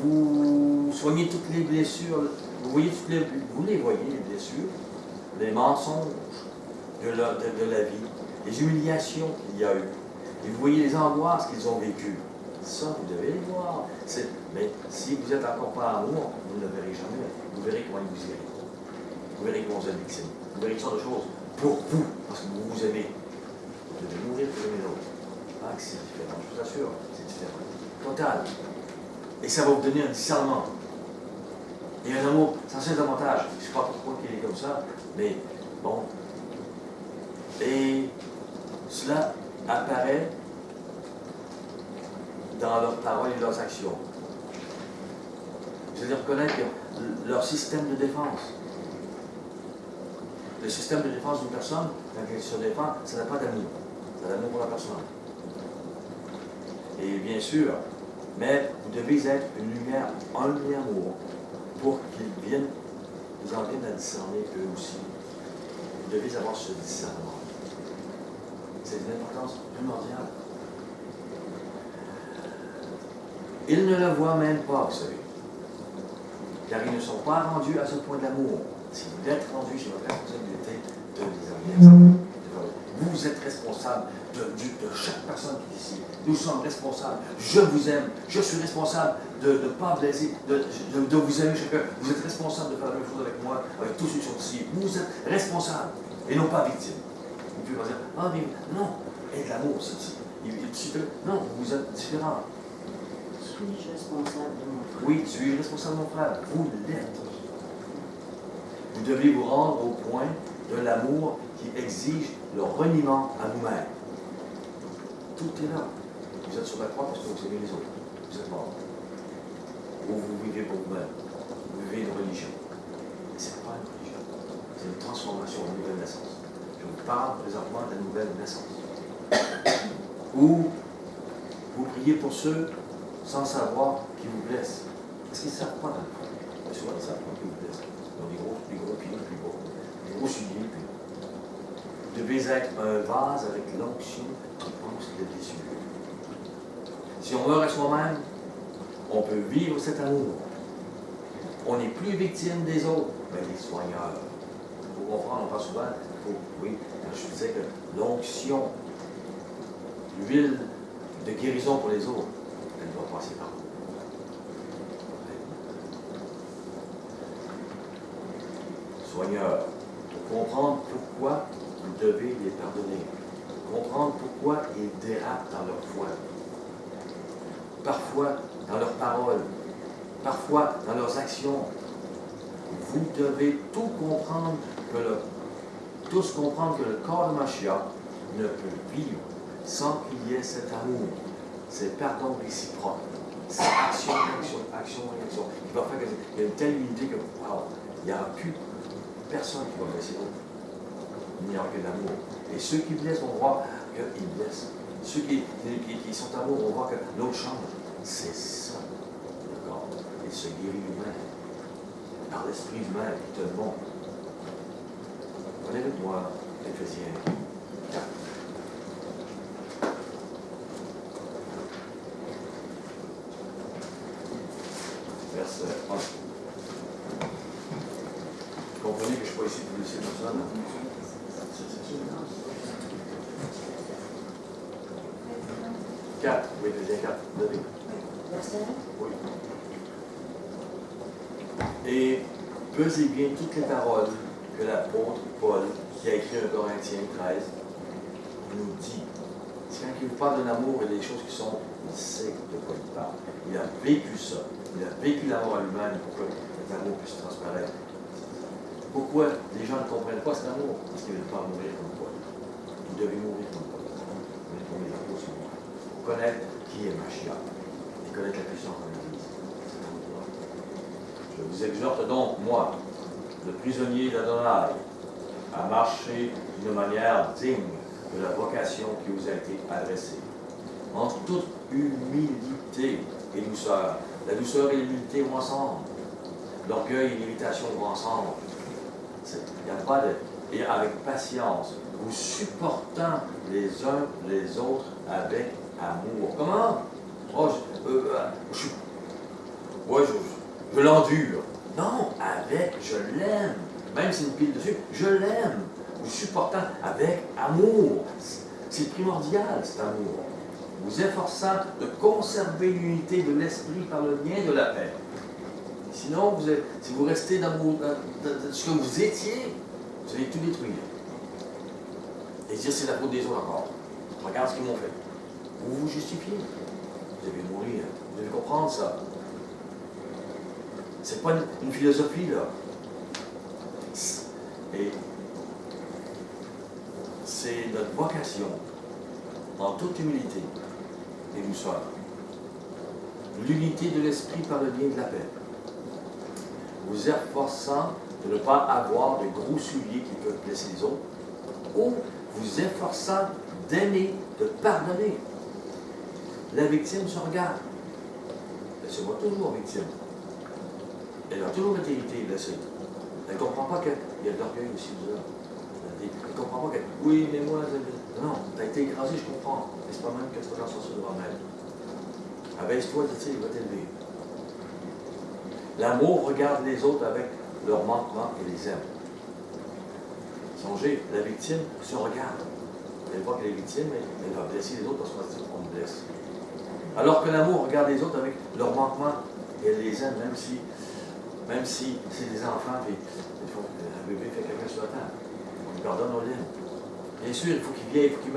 vous soignez toutes les blessures, vous les voyez, les blessures, les mensonges de la vie, les humiliations qu'il y a eu. Et vous voyez les angoisses qu'ils ont vécues. Ça, vous devez les voir. Mais si vous êtes encore pas en amour, vous ne le verrez jamais. Vous verrez comment il vous irrite. Vous verrez comment vous êtes victime. Vous verrez toutes sortes de choses pour vous, parce que vous vous aimez. Vous devez mourir pour aimer l'autre. Ah, que c'est différent, je vous assure, c'est différent. Total. Et ça va vous donner un discernement. Et un amour, ça c'est davantage. Je ne sais pas pourquoi il est comme ça, mais bon. Et cela apparaît dans leurs paroles et leurs actions. Vous allez reconnaître que leur système de défense. Le système de défense d'une personne, quand elle se défend, ça n'a pas d'amour. Ça a d'amour pour la personne. Et bien sûr, mais vous devez être une lumière, un amour, pour qu'ils viennent, vous en viennent à discerner eux aussi. Vous devez avoir ce discernement. C'est d'une importance primordiale. Ils ne le voient même pas, vous savez. Car ils ne sont pas rendus à ce point d'amour. Si vous êtes rendu, c'est votre responsabilité de les amener. Vous êtes responsable de chaque personne qui est ici. Nous sommes responsables. Je vous aime. Je suis responsable de ne pas blesser, de vous aimer chacun. Vous êtes responsable de faire la même chose avec moi, avec tous ceux qui sont ici. Vous êtes responsable et non pas victime. Vous pouvez pas dire, ah mais non, et de l'amour, c'est ici. Non, vous êtes différents. Suis-je responsable de mon frère? Oui, tu es responsable de mon frère. Vous l'êtes. Vous devez vous rendre au point de l'amour qui exige le reniement à vous-même. Tout est là. Vous êtes sur la croix parce que vous aimez les autres. Vous êtes mort. Ou vous vivez pour vous-même. Vous vivez une religion. Mais ce n'est pas une religion. C'est une transformation, une nouvelle naissance. Je vous parle présentement de la nouvelle naissance. Ou vous priez pour ceux sans savoir qui vous blessent. Parce qu'ils ne savent pas dans le fond. Mais souvent, ils ne savent pas qui vous blessent. Ils ont des gros pieds, plus gros. Des gros souliers, puis vous devez être un vase avec l'onction qui pense le déçu. Si on meurt à soi-même, on peut vivre cet amour. On n'est plus victime des autres, mais des soigneurs. Il faut comprendre, on parle souvent, oui, quand je disais que l'onction, l'huile de guérison pour les autres, elle doit passer par vous. Soigneurs, pour comprendre pourquoi vous devez les pardonner, comprendre pourquoi ils dérapent dans leur foi, parfois dans leurs paroles, parfois dans leurs actions. Vous devez tous comprendre que le corps de Mashiach ne peut vivre sans qu'il y ait cet amour, ces pardons réciproques, cette action, réaction. Il va faire qu'il y a une telle unité que, wow, il n'y aura plus personne qui va blesser l'autre. Il n'y aura que l'amour. Et ceux qui blessent vont voir qu'ils blessent. Ceux qui sont amour vont voir que l'autre change. C'est ça, le corps. Il se guérit lui-même. Par l'esprit humain qui te montre. Prenez avec moi, Éphésiens 4. Verset 1. Vous comprenez que je ne suis pas ici pour laisser personne. C'est sûr. 4, oui, Éphésiens 4. Donnez. Oui. Et pesez bien toutes les paroles que l'apôtre Paul, qui a écrit un Corinthiens 13, nous dit. C'est quand il vous parle d'un amour et des choses qui sont, il sait de quoi il parle. Il a vécu ça. Il a vécu l'amour à lui-même pour que cet amour puisse transparaître. Pourquoi les gens ne comprennent pas cet amour? Parce qu'ils ne veulent pas mourir comme Paul. Vous devez mourir comme Paul. Vous devez tomber dans l'eau sur moi. Pour connaître qui est Mashiach et connaître la puissance de l'Église. Je vous exhorte donc, moi, le prisonnier d'Adonai, à marcher d'une manière digne de la vocation qui vous a été adressée, en toute humilité et douceur. La douceur et l'humilité vont ensemble. L'orgueil et l'irritation vont ensemble. Il n'y a pas de... Et avec patience, vous supportant les uns les autres avec amour. Comment? Oh, je l'endure. Non, avec, je l'aime. Même si c'est une pile dessus, je l'aime. Vous supportant avec amour. C'est primordial, cet amour. Vous efforçant de conserver l'unité de l'esprit par le lien de la paix. Sinon, si vous restez dans ce que vous étiez, vous allez tout détruire. Et dire c'est la faute des autres encore. Regarde ce qu'ils m'ont fait. Vous vous justifiez. Vous devez mourir. Vous devez comprendre ça. C'est pas une philosophie, là. Et c'est notre vocation, en toute humilité et douceur. L'unité de l'esprit par le lien de la paix. vous efforçant de ne pas avoir de gros souliers qui peuvent blesser les autres, ou vous efforçant d'aimer, de pardonner. La victime se regarde. Elle se voit toujours victime. Elle a toujours été blessée. Elle ne comprend pas qu'il y a de l'orgueil aussi là. Elle ne comprend pas que, oui, mais moi, non, tu as été écrasé, je comprends. Mais c'est pas même que tu vas t'en sortir devant elle. Abaisse-toi, il va t'élever. L'amour regarde les autres avec leurs manquements et les aime. Songez, la victime se regarde. Elle voit qu'elle est victime, elle va blesser les autres parce qu'on me blesse. Alors que l'amour regarde les autres avec leurs manquements et elle les aime, même si c'est des enfants, puis un bébé fait quelqu'un sur la table. On lui pardonne, on l'aime. Bien sûr, il faut qu'il vieille, il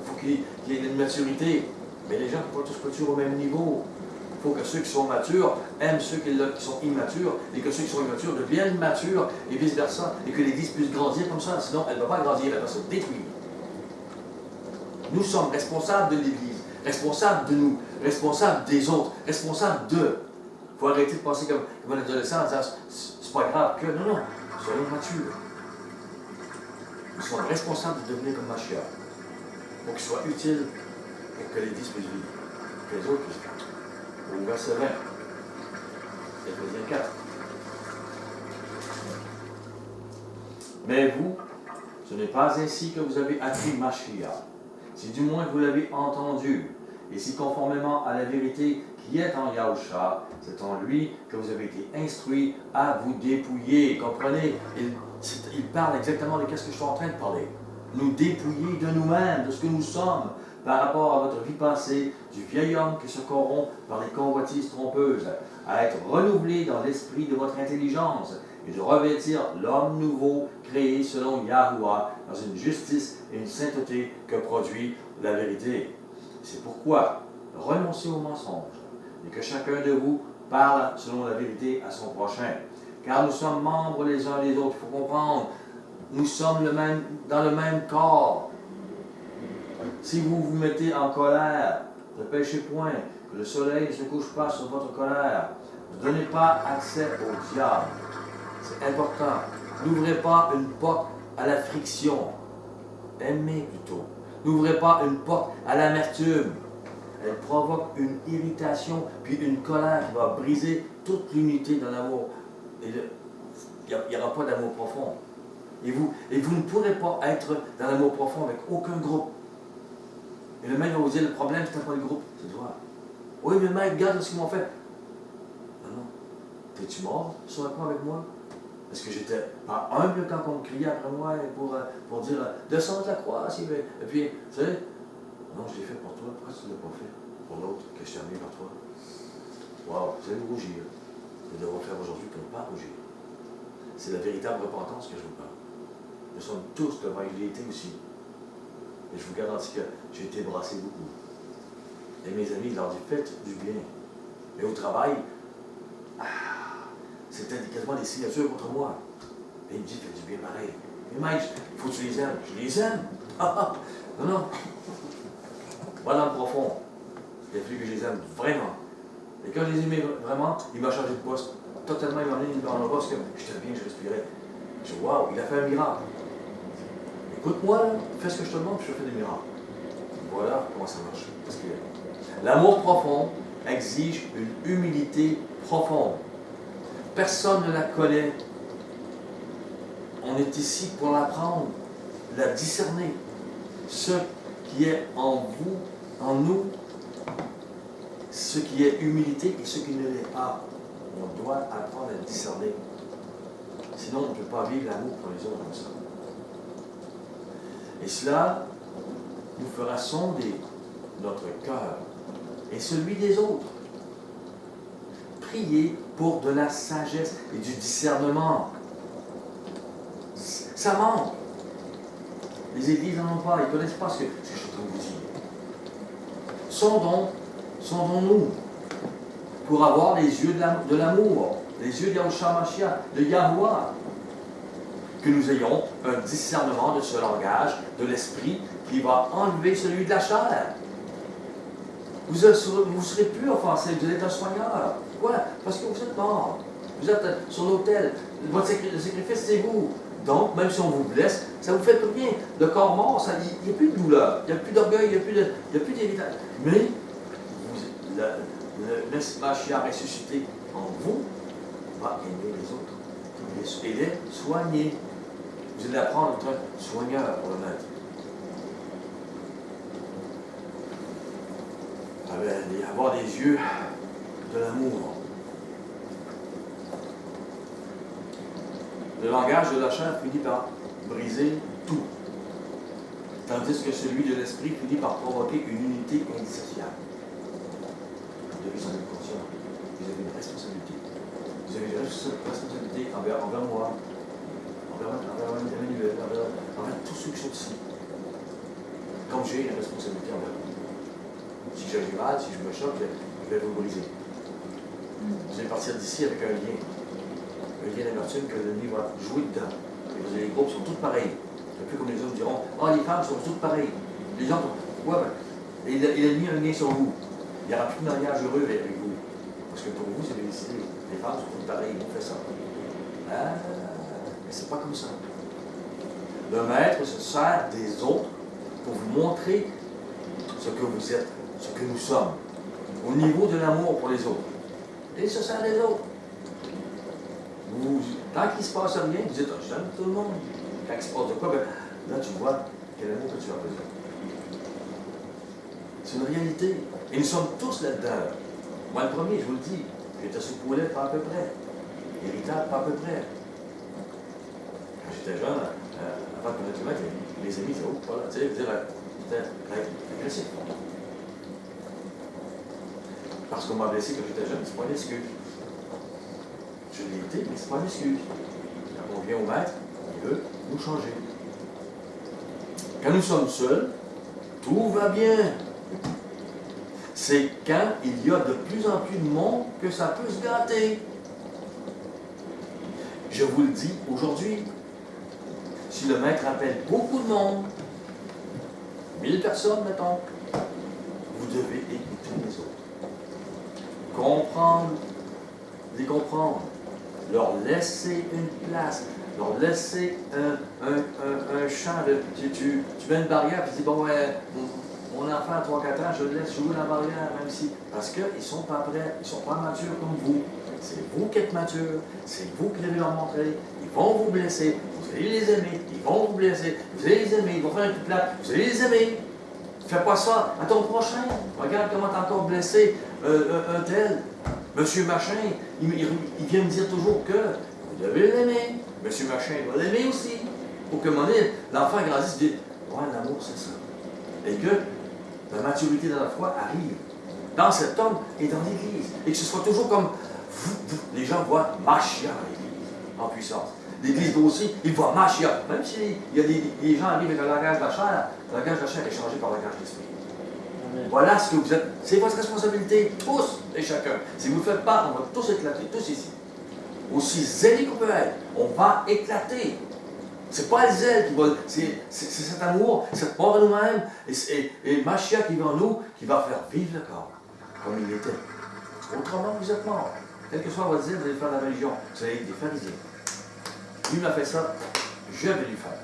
faut qu'il ait une maturité. Mais les gens ne sont pas tous matures au même niveau. Il faut que ceux qui sont matures aiment ceux qui sont immatures, et que ceux qui sont immatures deviennent matures, et vice-versa, et que l'Église puisse grandir comme ça. Sinon, elle ne va pas grandir, elle va se détruire. Nous sommes responsables de l'Église, responsables de nous, responsables des autres, responsables d'eux. Il faut arrêter de penser comme un adolescent en disant c'est pas grave que. Non, non, soyons matures. Nous sommes responsables de devenir comme Mashiach, pour qu'il soit utile, pour que l'Église puisse vivre, que les autres puissent vivre. Au verset 20, Éphésiens 4. Mais vous, ce n'est pas ainsi que vous avez appris Mashiach, si du moins vous l'avez entendu, et si conformément à la vérité qui est en Yahusha, c'est en lui que vous avez été instruits à vous dépouiller. Comprenez, il parle exactement de ce que je suis en train de parler. Nous dépouiller de nous-mêmes, de ce que nous sommes, par rapport à votre vie passée, du vieil homme qui se corrompt par les convoitises trompeuses, à être renouvelé dans l'esprit de votre intelligence, et de revêtir l'homme nouveau créé selon Yahuwah dans une justice et une sainteté que produit la vérité. C'est pourquoi renoncez au mensonge et que chacun de vous parle selon la vérité à son prochain. Car nous sommes membres les uns des autres. Il faut comprendre, nous sommes dans le même corps. Si vous vous mettez en colère, ne péchez point, que le soleil ne se couche pas sur votre colère. Ne donnez pas accès au diable. C'est important. N'ouvrez pas une porte à la friction. Aimez plutôt. N'ouvrez pas une porte à l'amertume. Elle provoque une irritation, puis une colère qui va briser toute l'unité de l'amour. Il n'y aura pas d'amour profond. Et vous ne pourrez pas être dans l'amour profond avec aucun groupe. Et le maître va vous dire, le problème, c'est pas le groupe, c'est toi. Oui, mais maître, regarde ce qu'ils m'ont fait. Non, non. T'es-tu mort sur la croix avec moi? Est-ce que j'étais pas humble quand on me criait après moi pour dire descends de la croix, et puis, tu sais, non, je l'ai fait pour toi, pourquoi tu ne l'as pas fait pour l'autre que je t'ai amené par toi? Wow, vous allez rougir. Nous devons faire aujourd'hui pour ne pas rougir. C'est la véritable repentance que je vous parle. Nous sommes tous devant une vérité aussi. Et je vous garantis que j'ai été brassé beaucoup. Et mes amis, ils leur disent faites du bien. Mais au travail, c'était quasiment des signatures contre moi. Et il me dit, fais du bien pareil. Mais Mike, il faut que tu les aimes. Je les aime. Non, non. Moi, dans le profond, il a fallu que je les aime vraiment. Et quand je les aimais vraiment, il m'a changé de poste. Totalement, il m'a amené dans le poste que j'étais bien, je respirais. Je dis, waouh, il a fait un miracle. Écoute-moi, là, fais ce que je te demande, puis je te fais des miracles. Voilà comment ça marche. Parce que l'amour profond exige une humilité profonde. Personne ne la connaît. On est ici pour l'apprendre, la discerner. Ce qui est en vous, en nous, ce qui est humilité et ce qui ne l'est pas. On doit apprendre à discerner. Sinon, on ne peut pas vivre l'amour pour les autres comme ça. Et cela nous fera sonder notre cœur et celui des autres. Priez pour de la sagesse et du discernement. Ça manque. Les églises n'en ont pas, ils ne connaissent pas ce que je suis en train de vous dire. Sondons-nous pour avoir les yeux de l'amour, les yeux de Yahushua Mashiach, de Yahuwah. Que nous ayons un discernement de ce langage, de l'esprit, qui va enlever celui de la chair. Vous ne serez plus offensé, vous êtes un soigneur. Pourquoi? Parce que vous êtes mort. Vous êtes sur l'autel. Le sacrifice, c'est vous. Donc, même si on vous blesse, ça ne vous fait plus rien. Le corps mort, il n'y a plus de douleur, il n'y a plus d'orgueil, il n'y a plus d'héritage. Mais le Mashiach ressuscité en vous va aimer les autres et les soigner. Vous allez apprendre à être un soigneur pour le maître. Avoir des yeux de l'amour. Le langage de la chair finit par briser tout, tandis que celui de l'esprit finit par provoquer une unité indissociable. Vous devez en être conscient. Vous avez une responsabilité. Vous avez une responsabilité envers moi, envers Emmanuel, envers tous ceux qui sont ici. Comme j'ai une responsabilité envers vous. Si j'ai du mal, si je me choque, je vais vous briser. Vous allez partir d'ici avec un lien d'amertume que l'ennemi va jouer dedans. Et les groupes sont tous pareils. Un peu comme les hommes diront, ah, les femmes sont toutes pareilles. Les gens, pourquoi? Et l'ennemi a un lien sur vous. Il n'y aura plus de mariage heureux avec vous. Parce que pour vous, c'est bien décidé. Les femmes sont toutes pareilles, on fait ça. Ah, mais c'est pas comme ça. Le maître se sert des autres pour vous montrer ce que vous êtes, ce que nous sommes, au niveau de l'amour pour les autres. Et il se sert des autres. Tant qu'il ne se passe rien, vous dites, oh, j'aime tout le monde. Quand il se passe de quoi, ben, là tu vois quel amour que tu as besoin. C'est une réalité. Et nous sommes tous là-dedans. Moi, le premier, je vous le dis, j'étais sous poulet pas à peu près. Irritable pas à peu près. Quand j'étais jeune, avant de connaître le maître, les amis disaient, oh, voilà, tu sais, j'étais agressif. Parce qu'on m'a blessé quand j'étais jeune, c'est pas une excuse. Je l'ai été, mais ce n'est pas une excuse. Quand on vient au maître, il veut nous changer. Quand nous sommes seuls, tout va bien. C'est quand il y a de plus en plus de monde que ça peut se gâter. Je vous le dis aujourd'hui, si le maître appelle beaucoup de monde, 1000 personnes, mettons, vous devez écouter les autres. Comprendre, les comprendre. Leur laisser une place, leur laisser un champ. Tu mets une barrière et tu dis, bon, ouais, mon enfant à 3-4 ans, je le laisse jouer dans la barrière, même si. Parce qu'ils ne sont pas prêts, ils ne sont pas matures comme vous. C'est vous qui êtes matures, c'est vous qui devez leur montrer. Ils vont vous blesser, vous allez les aimer, ils vont vous blesser, vous allez les aimer, ils vont faire un coup de plat, vous allez les aimer. Fais pas ça à ton prochain. Regarde comment tu as encore blessé un tel. Monsieur Machin, il vient me dire toujours que vous devez l'aimer. Monsieur Machin doit l'aimer aussi. Pour que un moment donné, l'enfant grandisse et dise, ouais, l'amour, c'est ça. Et que la maturité de la foi arrive dans cet homme et dans l'Église. Et que ce soit toujours comme les gens voient Mashiach à l'Église, en puissance. L'Église aussi, ils voient Mashiach. Même si il y a des gens arrivent avec le langage de la chair, le langage de la chair est changé par le langage de l'Esprit. Voilà ce que vous êtes. C'est votre responsabilité, tous et chacun. Si vous ne le faites pas, on va tous éclater, tous ici. Aussi zélés qu'on peut être, on va éclater. C'est pas le zèle qui va. C'est cet amour, cette mort à nous-mêmes, et Mashiach qui vit en nous, qui va faire vivre le corps, comme il était. Autrement, vous êtes morts. Quel que soit votre zèle, vous allez faire la religion. Vous allez être des pharisiens. Lui m'a fait ça, je vais lui faire.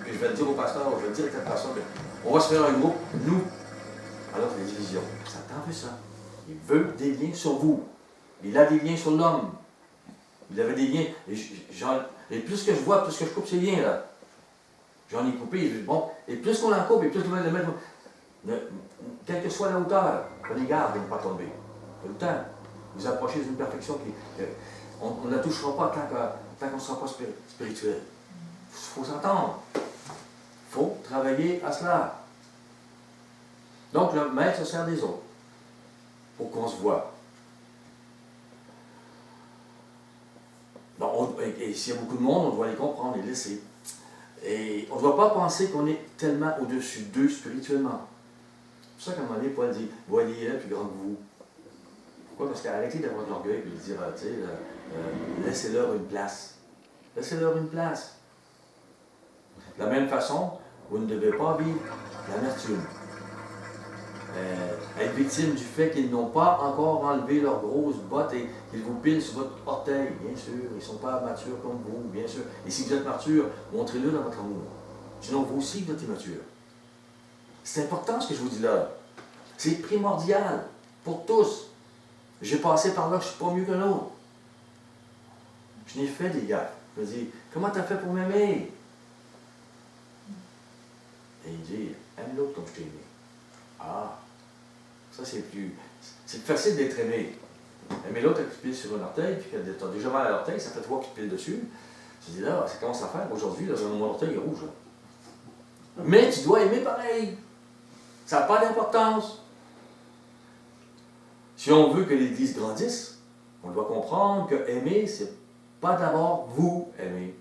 Puis je vais le dire au pasteur, je vais le dire à telle personne, on va se faire un groupe, nous. Alors, les divisions. Satan veut ça. Il veut des liens sur vous. Il a des liens sur l'homme. Il avait des liens. Et plus que je vois, plus que je coupe ces liens-là. J'en ai coupé. Bon, et plus qu'on en coupe, et plus qu'on va le mettre. Quelle que soit la hauteur, prenez garde de ne pas tomber. Tout le temps. Vous approchez d'une perfection on ne la touchera pas tant qu'on ne sera pas spirituel. Il faut s'entendre. Il faut travailler à cela. Donc, le maître se sert des autres pour qu'on se voit. Et s'il y a beaucoup de monde, on doit les comprendre, les laisser. Et on ne doit pas penser qu'on est tellement au-dessus d'eux spirituellement. C'est pour ça qu'à un moment donné, Paul dit, voyez-les plus grand que vous. Pourquoi? Parce qu'arrêtez d'avoir de l'orgueil et de dire, tu sais, laissez-leur une place. Laissez-leur une place. De la même façon, vous ne devez pas vivre l'amertume. être victime du fait qu'ils n'ont pas encore enlevé leurs grosses bottes et qu'ils vous pilent sur votre orteil, bien sûr. Ils ne sont pas matures comme vous, bien sûr. Et si vous êtes mature, montrez-le dans votre amour. Sinon, vous aussi, vous êtes immature. C'est important ce que je vous dis là. C'est primordial pour tous. J'ai passé par là, je ne suis pas mieux que l'autre. Je n'ai fait des gaffes. Je me dis, comment tu as fait pour m'aimer? Et il dit, aime l'autre comme je t'ai aimé. Ah, ça c'est plus facile d'être aimé. Aimer l'autre qui te pile sur un orteil, puis que tu as déjà mal à l'orteil, ça fait toi qui te pile dessus. Tu dis là, ça commence à faire. Aujourd'hui, là, mon orteil est rouge. Là. Mais tu dois aimer pareil. Ça n'a pas d'importance. Si on veut que l'Église grandisse, on doit comprendre que aimer, c'est pas d'abord vous aimer.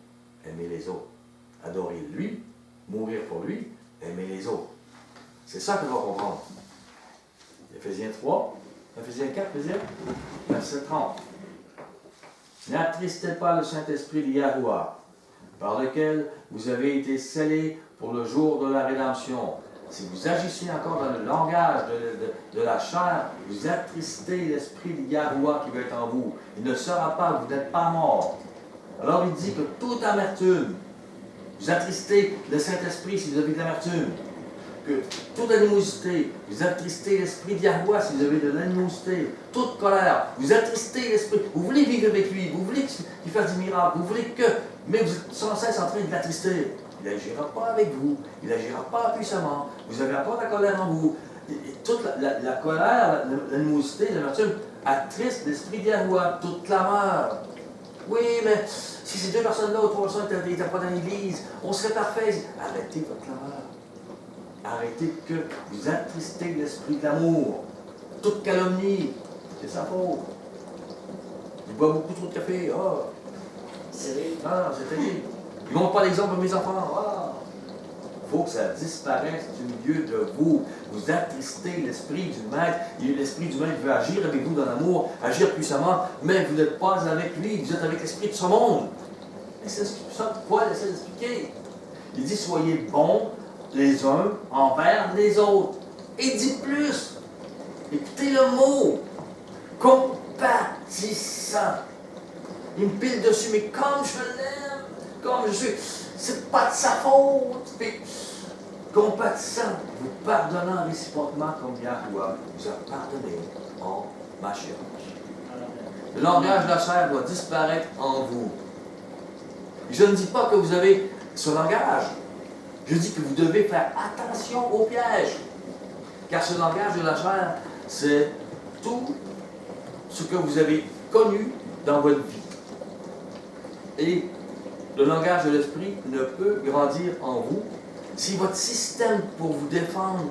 Aimer les autres. Adorer lui, mourir pour lui, aimer les autres. C'est ça qu'on doit comprendre. Éphésiens 3, Éphésiens 4, verset 30. N'attristez pas le Saint-Esprit de Yahuwah, par lequel vous avez été scellés pour le jour de la rédemption. Si vous agissez encore dans le langage de la chair, vous attristez l'Esprit de Yahuwah qui veut être en vous. Il ne sera pas, vous n'êtes pas mort. Alors il dit que toute amertume, vous attristez le Saint-Esprit si vous avez de l'amertume. Que toute animosité, vous attristez l'Esprit de Yahuwah si vous avez de l'animosité. Toute colère, vous attristez l'Esprit. Vous voulez vivre avec lui, vous voulez qu'il fasse des miracles, vous voulez que... Mais vous êtes sans cesse en train de l'attrister. Il n'agira pas avec vous, il n'agira pas puissamment. Vous avez encore la colère en vous. Et toute la colère, l'animosité, l'amertume attriste l'Esprit de Yahuwah, toute clameur. Oui, mais si ces deux personnes-là ou trois personnes n'étaient pas dans l'Église, on serait parfait. Arrêtez votre clameur. Arrêtez que vous attristez l'Esprit de l'amour. Toute calomnie, c'est sa faute. Il boit beaucoup trop de café. Ah, c'est terrible. Ils n'ont pas l'exemple de mes enfants. Ah. Il faut que ça disparaisse du milieu de vous. Vous attristez l'Esprit du Maître. L'Esprit du Maître veut agir avec vous dans l'amour, agir puissamment, mais vous n'êtes pas avec lui, vous êtes avec l'Esprit de ce monde. Et c'est ça que Paul essaie d'expliquer. Il dit, soyez bons les uns envers les autres. Et il dit plus. Écoutez le mot. Compatissant. Il me pile dessus, mais comme je l'aime, comme je suis, c'est pas de sa faute. Mais compatissant, vous pardonnant réciproquement comme Yahuwah vous a pardonné en Mashiach. Le langage de la chair doit disparaître en vous. Je ne dis pas que vous avez ce langage. Je dis que vous devez faire attention au piège. Car ce langage de la chair, c'est tout ce que vous avez connu dans votre vie. Et le langage de l'esprit ne peut grandir en vous si votre système pour vous défendre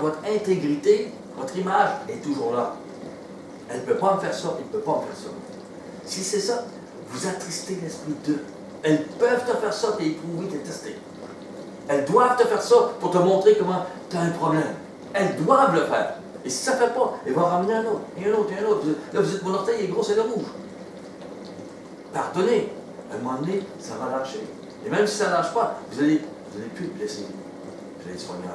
votre intégrité, votre image est toujours là. Elle ne peut pas me faire ça, il ne peut pas me faire ça. Si c'est ça, vous attristez l'esprit d'eux. Elles peuvent te faire ça, t'es éprouvé, t'es testé. Elles doivent te faire ça pour te montrer comment tu as un problème. Elles doivent le faire. Et si ça ne fait pas, elles vont ramener un autre, et un autre, et un autre. Là, vous êtes, mon orteil est gros, c'est le rouge. Pardonnez. À un moment donné, ça va lâcher. Et même si ça ne lâche pas, vous allez plus le blesser. Vous allez être soigneur.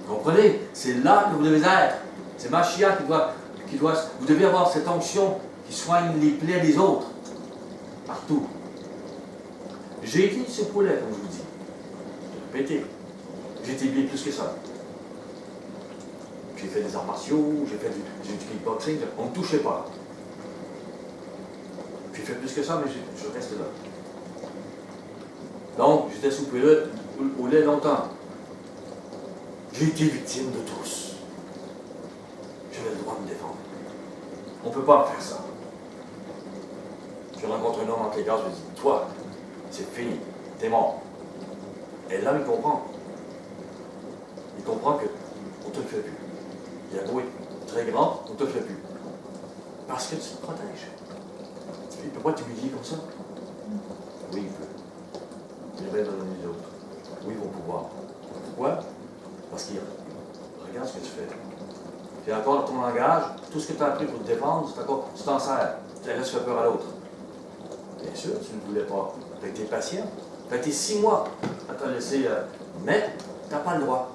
Comprenez? C'est là que vous devez être. C'est Mashiach qui doit... Vous devez avoir cette onction qui soigne les plaies des autres. Partout. J'ai été ce poulet, comme je vous dis. J'ai répété. J'ai été bien plus que ça. J'ai fait des arts martiaux, j'ai fait du kickboxing, on ne me touchait pas. J'ai fait plus que ça, mais je reste là. Donc, j'étais sous au lait longtemps. J'ai été victime de tous. J'avais le droit de me défendre. On ne peut pas me faire ça. Je rencontre un homme entre les gars, je lui dis, toi, c'est fini, t'es mort. Et là, il comprend. Il comprend qu'on ne te le fait plus. Il a beau être très grand, on ne te le fait plus. Parce que tu te protèges. Il ne peut pas t'humilier comme ça. Oui, il peut. Il va donner les autres. Oui, ils vont pouvoir. Pourquoi? Parce qu'il regarde ce que tu fais. Puis encore dans ton langage, tout ce que tu as appris pour te défendre, tu t'en sers. Tu laisses faire peur à l'autre. Bien sûr, tu ne voulais pas. Tu as été patient. Tu as été 6 mois à te laisser mettre. Tu n'as pas le droit.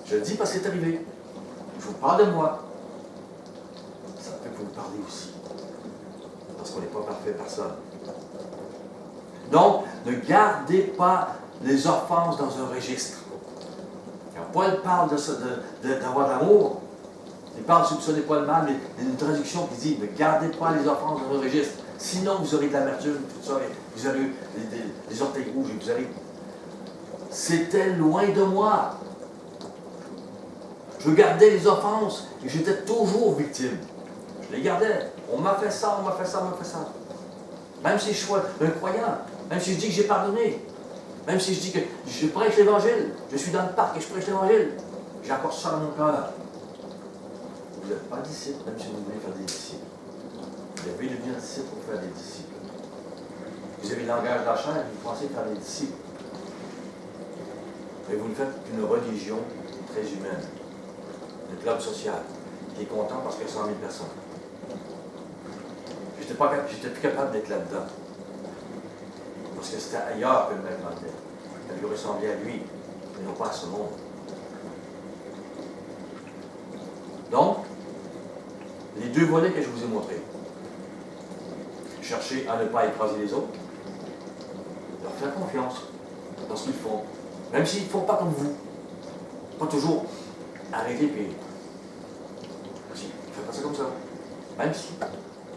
Je le dis parce que c'est arrivé. Je vous parle de moi. Ça peut vous parler aussi. Parce qu'on n'est pas parfait, personne. Donc, ne gardez pas les offenses dans un registre. Quand Paul parle d'avoir de l'amour, il parle de soupçonner pas le mal, mais il y a une traduction qui dit ne gardez pas les offenses dans un registre. Sinon, vous aurez de l'amertume, tout ça, vous aurez des orteils rouges, et vous aurez. C'était loin de moi. Je gardais les offenses et j'étais toujours victime. Je les gardais. On m'a fait ça, on m'a fait ça, on m'a fait ça. Même si je suis un croyant, même si je dis que j'ai pardonné, même si je dis que je prêche l'Évangile, je suis dans le parc et je prêche l'Évangile, j'ai encore ça dans mon cœur. Vous n'êtes pas disciple, même si vous voulez faire des disciples. Vous devez devenir disciple pour faire des disciples. Vous avez le langage de la chair et vous pensez faire des disciples. Mais vous ne faites qu'une religion très humaine. Un club social qui est content parce qu'il y a 100 000 personnes. J'étais plus capable d'être là-dedans. Parce que c'était ailleurs que le maître mentait. Elle lui ressemblait à lui, mais non pas à ce monde. Donc, les deux volets que je vous ai montrés. Cherchez à ne pas écraser les autres. Leur faire confiance dans ce qu'ils font. Même s'ils ne font pas comme vous. Pas toujours. Arrêtez puis. Si, faites pas ça comme ça. Même si.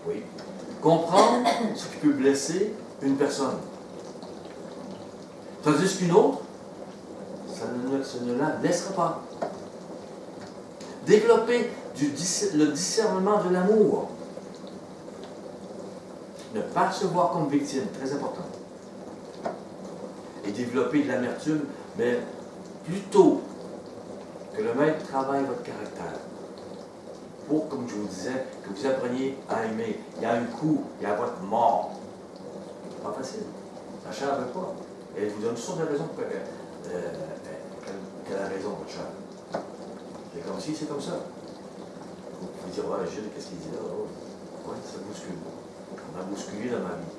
Oui. Comprendre ce qui peut blesser une personne. Tandis qu'une autre, ça ne la blessera pas. Développer le discernement de l'amour. Ne pas se voir comme victime, très important. Et développer de l'amertume, mais plutôt que le maître travaille votre caractère. Pour, comme je vous disais, que vous appreniez à aimer. Il y a un coup, il y a votre mort. C'est pas facile. La chair ne veut pas. Et elle vous donne toutes sortes de raisons pour qu'elle a raison, votre chair. C'est comme si, c'est comme ça. Vous pouvez dire, ouais, Gilles, qu'est-ce qu'il dit là? Oh, ouais, ça bouscule. On m'a bousculé dans ma vie.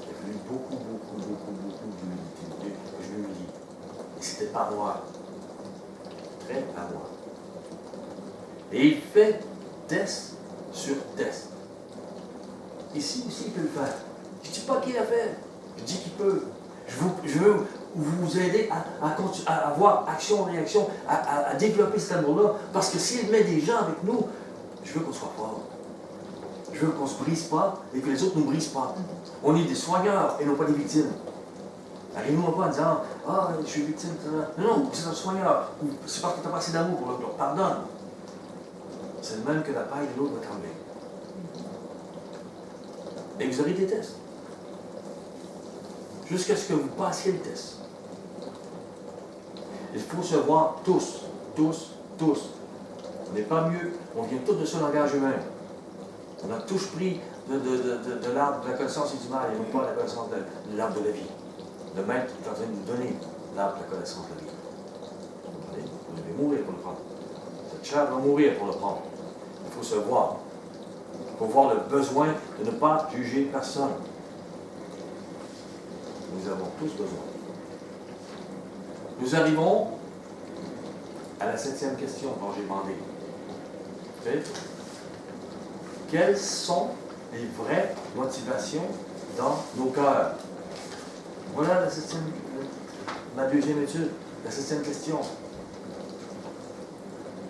Il a fallu beaucoup d'humilité, que je m'humilie. Et c'était pas moi. Très à moi. Et il fait test sur test. Ici aussi, il peut le faire. Je ne dis pas qu'il l'a fait. Je dis qu'il peut. Je veux vous aider à avoir action-réaction, à développer cet amour-là. Parce que s'il met des gens avec nous, je veux qu'on soit fort. Je veux qu'on ne se brise pas et que les autres ne nous brisent pas. On est des soigneurs et non pas des victimes. Arrivez-moi pas en disant « Ah, je suis victime. » Non, c'est un soigneur. C'est parce que tu n'as pas assez d'amour pour l'autre. Pardonne. C'est le même que la paille de l'autre va trembler. Et vous aurez des tests. Jusqu'à ce que vous passiez le test. Il faut se voir tous. On n'est pas mieux. On vient tous de ce langage humain. On a tous pris de l'arbre de la connaissance et du mal et non pas de la connaissance de l'arbre de la vie. Le maître est en train de nous donner l'arbre de la connaissance de la vie. Vous devez mourir pour le prendre. Cette chair va mourir pour le prendre. Il faut se voir. Il faut voir le besoin de ne pas juger personne. Nous avons tous besoin. Nous arrivons à la 7e question dont j'ai demandé. Quelles sont les vraies motivations dans nos cœurs? Voilà ma deuxième étude, la 7e question.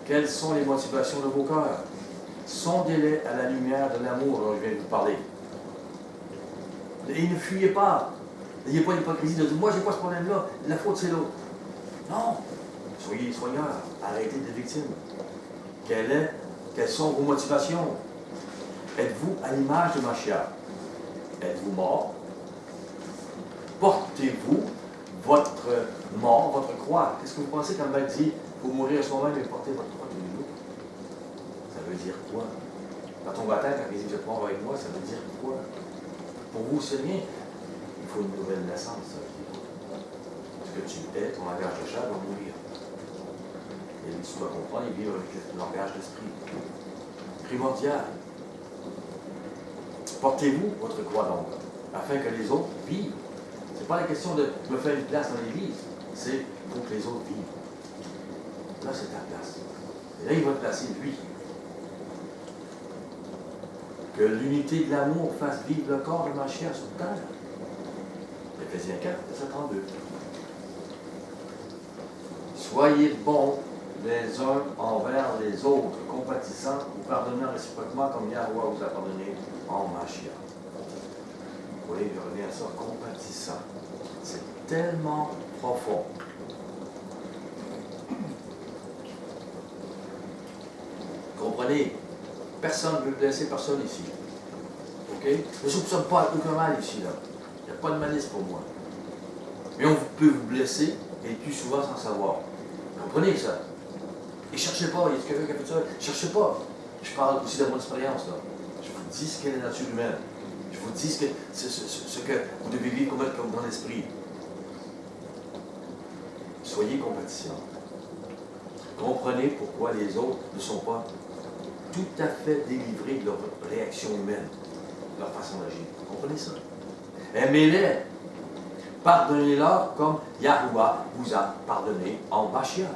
Quelles sont les motivations de vos cœurs? Sondez-les à la lumière de l'amour dont je viens de vous parler. Et ne fuyez pas. N'ayez pas l'hypocrisie de dire « Moi, je n'ai pas ce problème-là, la faute, c'est l'autre. » Non. Soyez les soigneurs. Arrêtez d'être victimes. Quelles sont vos motivations? Êtes-vous à l'image de Mashiach? Êtes-vous mort? Portez-vous votre mort, votre croix? Qu'est-ce que vous pensez quand Maître dit « Vous mourir à soi-même et porter votre croix tous les jours » ? Ça veut dire quoi? Quand on va à terre, quand il dit « Vous êtes mort avec moi », ça veut dire quoi? Pour vous, c'est rien. Il faut une nouvelle naissance, ça veut dire. Ce que tu es, ton langage de chair va mourir. Et tu dois comprendre et vivre avec le langage d'esprit. Primordial. Portez-vous votre croix donc, afin que les autres vivent. Ce n'est pas la question de me faire une place dans l'Église, c'est pour que les autres vivent. Là, c'est ta place. Et là, il va te placer, lui. Que l'unité de l'amour fasse vivre le corps de ma chair sur terre. Éphésiens 4, verset 32. Soyez bons les uns envers les autres, compatissants ou pardonnant réciproquement comme Yahweh vous a pardonné en Mashiach. Vous voyez, je reviens à ça, compatissant. C'est tellement profond. Comprenez, personne ne veut blesser personne ici. OK? Je ne soupçonne pas aucun mal ici, là. Il n'y a pas de malice pour moi. Mais on peut vous blesser et plus souvent sans savoir. Comprenez ça? Et cherchez pas, il y a quelqu'un qui a fait ça. Cherchez pas. Je parle aussi de mon expérience, là. Je vous dis ce qu'est la nature humaine. Je vous dis ce que vous devez vivre comme dans l'esprit. Soyez compatissants. Comprenez pourquoi les autres ne sont pas tout à fait délivrés de leur réaction humaine, de leur façon d'agir. Comprenez ça? Aimez-les. Pardonnez-leur comme Yahuwah vous a pardonné en Mashiach.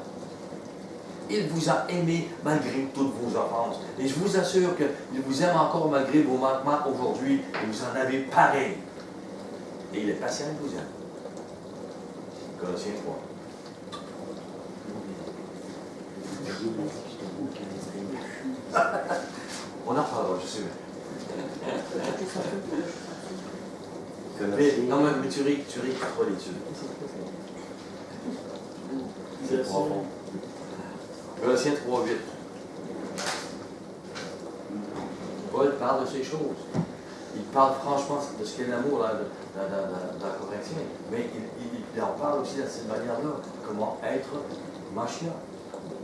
Il vous a aimé malgré toutes vos offenses. Et je vous assure qu'il vous aime encore malgré vos manquements aujourd'hui. Et vous en avez pareil. Et il est patient, il vous aime. Colossiens 3. On en parlera, je sais. Non, mais tu ris pas l'étude. C'est profond. Colossiens 3, 8. Paul parle de ces choses. Il parle franchement de ce qu'est l'amour dans Corinthiens. Mais il en parle aussi de cette manière-là. Comment être Mashiach.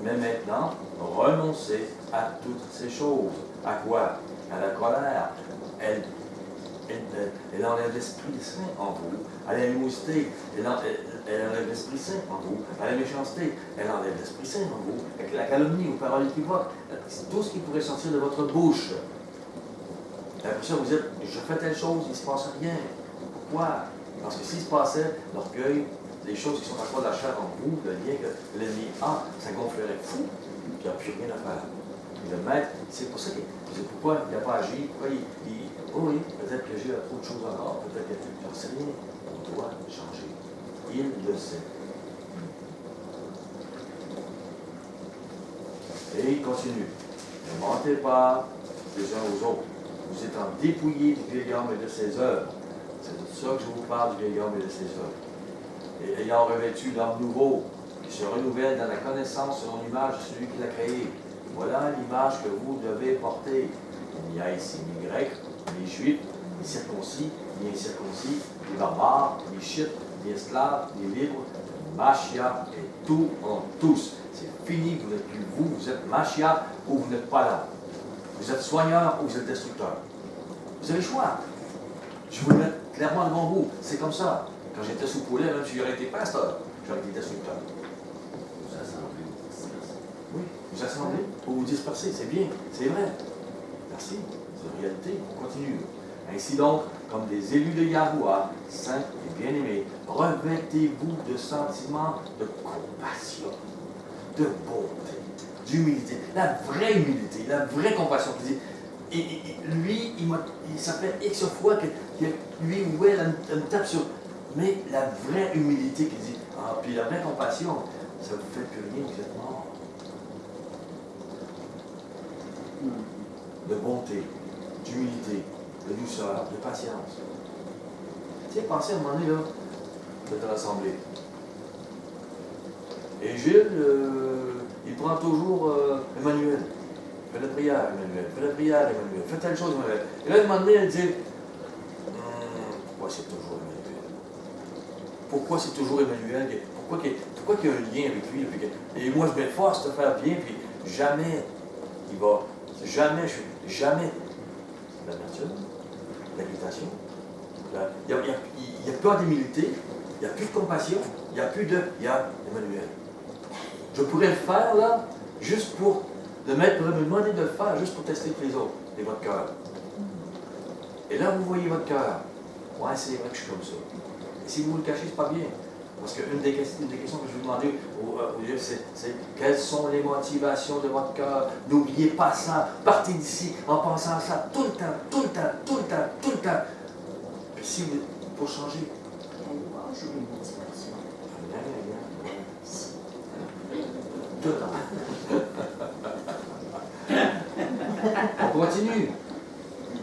Mais maintenant, renoncez à toutes ces choses. À quoi? À la colère. Elle enlève l'Esprit Saint en vous. À l'animosité, elle enlève l'Esprit Saint en vous. À la méchanceté, elle enlève l'Esprit Saint en vous. Avec la calomnie, aux paroles équivoques, tout ce qui pourrait sortir de votre bouche. Et après ça, vous dites, je fais telle chose, il ne se passe rien. Pourquoi? Parce que s'il se passait l'orgueil, les choses qui sont à cause de la chair en vous, le lien que l'ennemi a, ça gonflerait fou, puis il n'y a plus rien à faire. Et le maître, c'est pour ça que, c'est pourquoi il n'a pas agi, pourquoi oh oui, peut-être que j'ai trop de choses encore, peut-être que j'en sais rien, on doit changer. Il le sait. Et il continue. Ne mentez pas les uns aux autres. Vous étant dépouillés du vieil homme et de ses œuvres. C'est de ça que je vous parle du vieil homme et de ses œuvres. Et ayant revêtu l'homme nouveau, qui se renouvelle dans la connaissance selon l'image de celui qui l'a créé. Voilà l'image que vous devez porter. Il n'y a ici ni grec, ni juif, ni circoncis, ni incirconcis, ni barbares, ni chites, ni esclaves, ni libres, Mashiach et tout en tous. C'est fini, vous n'êtes plus vous, vous êtes Mashiach ou vous n'êtes pas là. Vous êtes soigneur ou vous êtes destructeur. Vous avez le choix. Je vous le mets clairement devant vous. C'est comme ça. Quand j'étais sous poulet, même si j'aurais été pasteur, j'aurais été destructeur. Vous assemblez. Oui, vous assemblez pour vous disperser. C'est bien, c'est vrai. Merci. C'est la réalité. On continue. Ainsi donc, comme des élus de Yahuwah, saints et bien-aimés, revêtez-vous de sentiments de compassion, de bonté, d'humilité, la vraie humilité, la vraie compassion. Et lui, ça fait X fois que lui ou elle me tape sur. Mais la vraie humilité qu'il dit, puis la vraie compassion, ça vous fait plus rien, vous êtes mort. De bonté, d'humilité, de douceur, de patience. Tu sais, pensez à un moment donné, là, de te rassembler. Et Gilles, il prend toujours Emmanuel. Fais la prière, Emmanuel. Fais la prière, Emmanuel. Fais telle chose, Emmanuel. Et là, à un moment donné, elle dit, pourquoi c'est toujours Emmanuel? Pourquoi c'est toujours Emmanuel? Pourquoi il y a un lien avec lui? Et moi, je m'efforce de faire bien, puis jamais il va. Jamais l'amertume, l'irritation. Il n'y a pas d'humilité, il n'y a plus de compassion, il y a Emmanuel. Je pourrais le faire, là, juste pour le maître pourrait me demander de le faire, juste pour tester les autres, et votre cœur. Et là, vous voyez votre cœur. Ouais, c'est vrai que je suis comme ça. Et si vous le cachez, c'est pas bien. Parce qu'une des questions que je vais vous demander au Dieu, c'est quelles sont les motivations de votre cœur? N'oubliez pas ça. Partez d'ici en pensant à ça tout le temps, tout le temps, tout le temps, tout le temps. Puis si vous, pour changer, Quelle âge ou les motivations? tout le temps. On continue.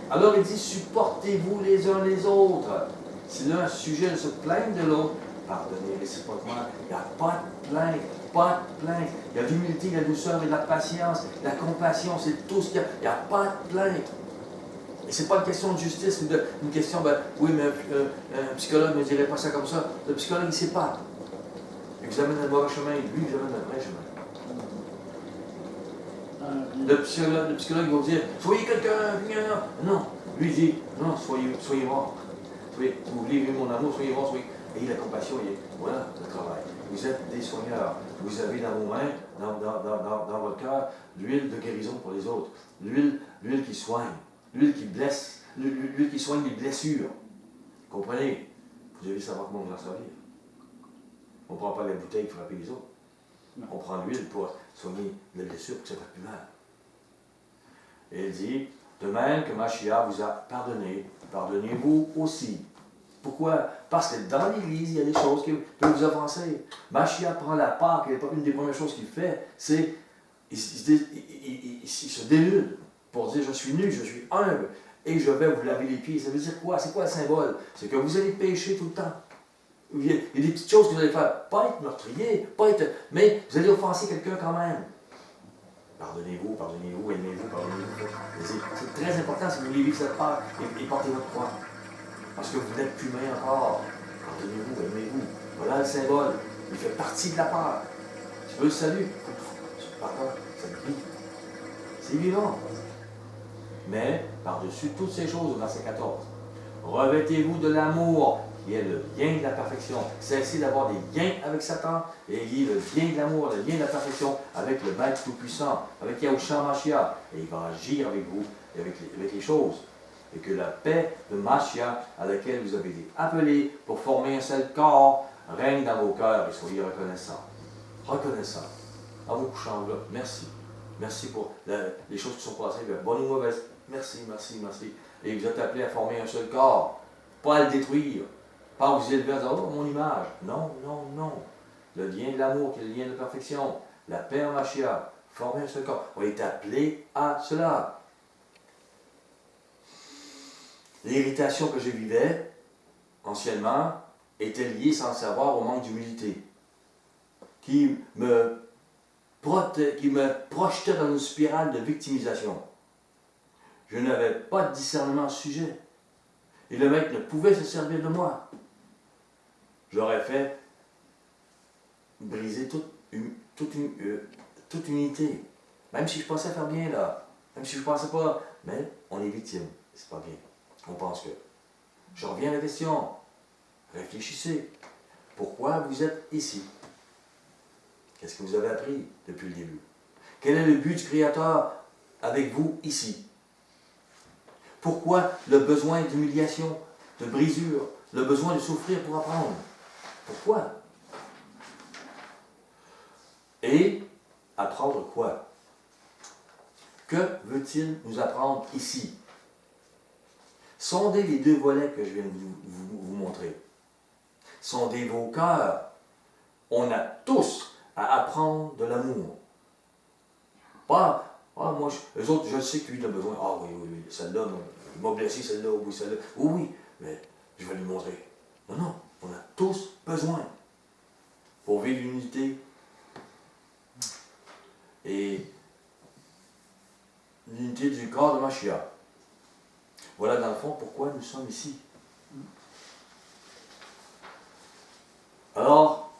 Alors il dit, supportez-vous les uns les autres. Si l'un a sujet de se plaindre de l'autre, pardonnez réciproquement. Il n'y a pas de plainte, pas de plainte. Il y a l'humilité, la douceur et la patience, la compassion, c'est tout ce qu'il y a. Il n'y a pas de plainte. Et ce n'est pas une question de justice, une question, oui, mais un psychologue ne dirait pas ça comme ça. Le psychologue, il ne sait pas. Il vous amène dans le mauvais chemin, lui, il vous amène dans le vrai chemin. Le psychologue va vous dire, soyez quelqu'un, non. Lui il dit, non, soyez mort. Vous vivez mon amour, soyez mort, ayez la compassion, voilà le travail. Vous êtes des soigneurs. Vous avez dans vos mains, dans votre cœur, l'huile de guérison pour les autres. L'huile qui soigne, l'huile qui blesse, l'huile qui soigne les blessures. Comprenez? Vous devez savoir comment vous en servir. On ne prend pas la bouteille pour frapper les autres. On prend l'huile pour soigner les blessures pour que ça ne fasse plus mal. Et il dit, de même que Mashiach vous a pardonné, pardonnez-vous aussi. Pourquoi? Parce que dans l'Église, il y a des choses qui peuvent vous offenser. Mashiach prend la part, une des premières choses qu'il fait, c'est il se dénude pour dire, je suis nu, je suis humble, et je vais vous laver les pieds. Ça veut dire quoi? C'est quoi le symbole? C'est que vous allez pécher tout le temps. Il y a des petites choses que vous allez faire, pas être meurtrier, mais vous allez offenser quelqu'un quand même. Pardonnez-vous, pardonnez-vous, aimez-vous, pardonnez-vous. C'est très important si vous voulez vivre cette part et porter votre croix. Parce que vous n'êtes plus humain encore. Pardonnez-vous, aimez-vous. Voilà le symbole. Il fait partie de la part. Tu veux le salut? Pardon, ça te vit. C'est vivant. Mais, par-dessus toutes ces choses, au verset 14, revêtez-vous de l'amour, qui est le lien de la perfection. Cessez d'avoir des liens avec Satan, et ayez le lien de l'amour, le lien de la perfection avec le Maître Tout-Puissant, avec Yahushua Mashiach. Et il va agir avec vous, et avec les choses. Et que la paix de Mashiach, à laquelle vous avez été appelés pour former un seul corps, règne dans vos cœurs et soyez reconnaissants. Reconnaissants. En vous couchant là, merci. Merci pour les choses qui sont passées, bonnes ou mauvaises. Merci, merci, merci. Et vous êtes appelés à former un seul corps, pas à le détruire, pas à vous élever à dire, oh, mon image. Non, non, non. Le lien de l'amour, qui est le lien de la perfection, la paix en Mashiach, former un seul corps. On est appelés à cela. L'irritation que je vivais, anciennement, était liée, sans le savoir, au manque d'humilité, qui me projetait dans une spirale de victimisation. Je n'avais pas de discernement à ce sujet. Et le maître ne pouvait se servir de moi. J'aurais fait briser toute unité. Même si je pensais faire bien là. Même si je ne pensais pas. Mais on est victime. C'est pas bien. On pense que. Je reviens à la question. Réfléchissez. Pourquoi vous êtes ici? Qu'est-ce que vous avez appris depuis le début? Quel est le but du Créateur avec vous ici? Pourquoi le besoin d'humiliation, de brisure, le besoin de souffrir pour apprendre? Pourquoi? Et apprendre quoi? Que veut-il nous apprendre ici? Sondez les deux volets que je viens de vous montrer. Sondez vos cœurs. On a tous à apprendre de l'amour. Pas, moi, eux autres, je sais que lui, il a besoin. Ah oui, oui, oui, celle-là, il m'a blessé, celle-là, oui, celle-là. Oui, oui, mais je vais lui montrer. Non, non, on a tous besoin pour vivre l'unité et l'unité du corps de Mashiach. Voilà, dans le fond, pourquoi nous sommes ici. Alors,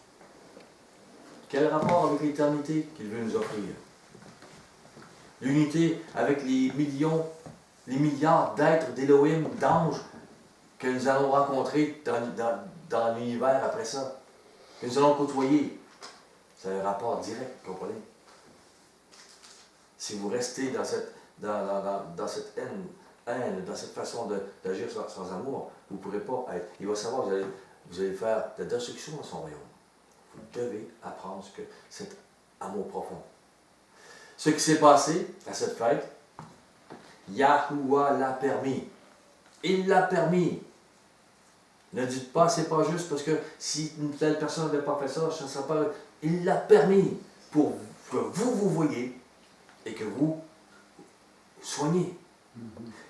quel rapport avec l'éternité qu'il veut nous offrir? L'unité avec les millions, les milliards d'êtres d'Élohim, d'anges, que nous allons rencontrer dans l'univers après ça, que nous allons côtoyer. C'est un rapport direct, comprenez? Si vous restez dans cette haine, dans cette façon d'agir sans amour, vous ne pourrez pas être. Il va savoir, vous allez vous allez faire de la destruction dans son royaume. Vous devez apprendre cet amour profond. Ce qui s'est passé à cette fête, Yahuwah l'a permis. Il l'a permis. Ne dites pas, c'est pas juste parce que si une telle personne n'avait pas fait ça, ça ne serait pas. Il l'a permis pour que vous voyez et que vous soignez.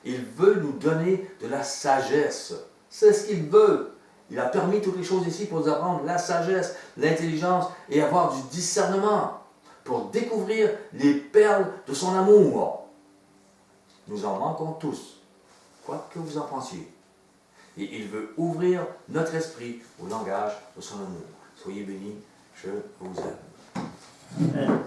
Il veut nous donner de la sagesse. C'est ce qu'il veut. Il a permis toutes les choses ici pour nous apprendre la sagesse, l'intelligence et avoir du discernement pour découvrir les perles de son amour. Nous en manquons tous, quoi que vous en pensiez. Et il veut ouvrir notre esprit au langage de son amour. Soyez bénis, je vous aime. Amen.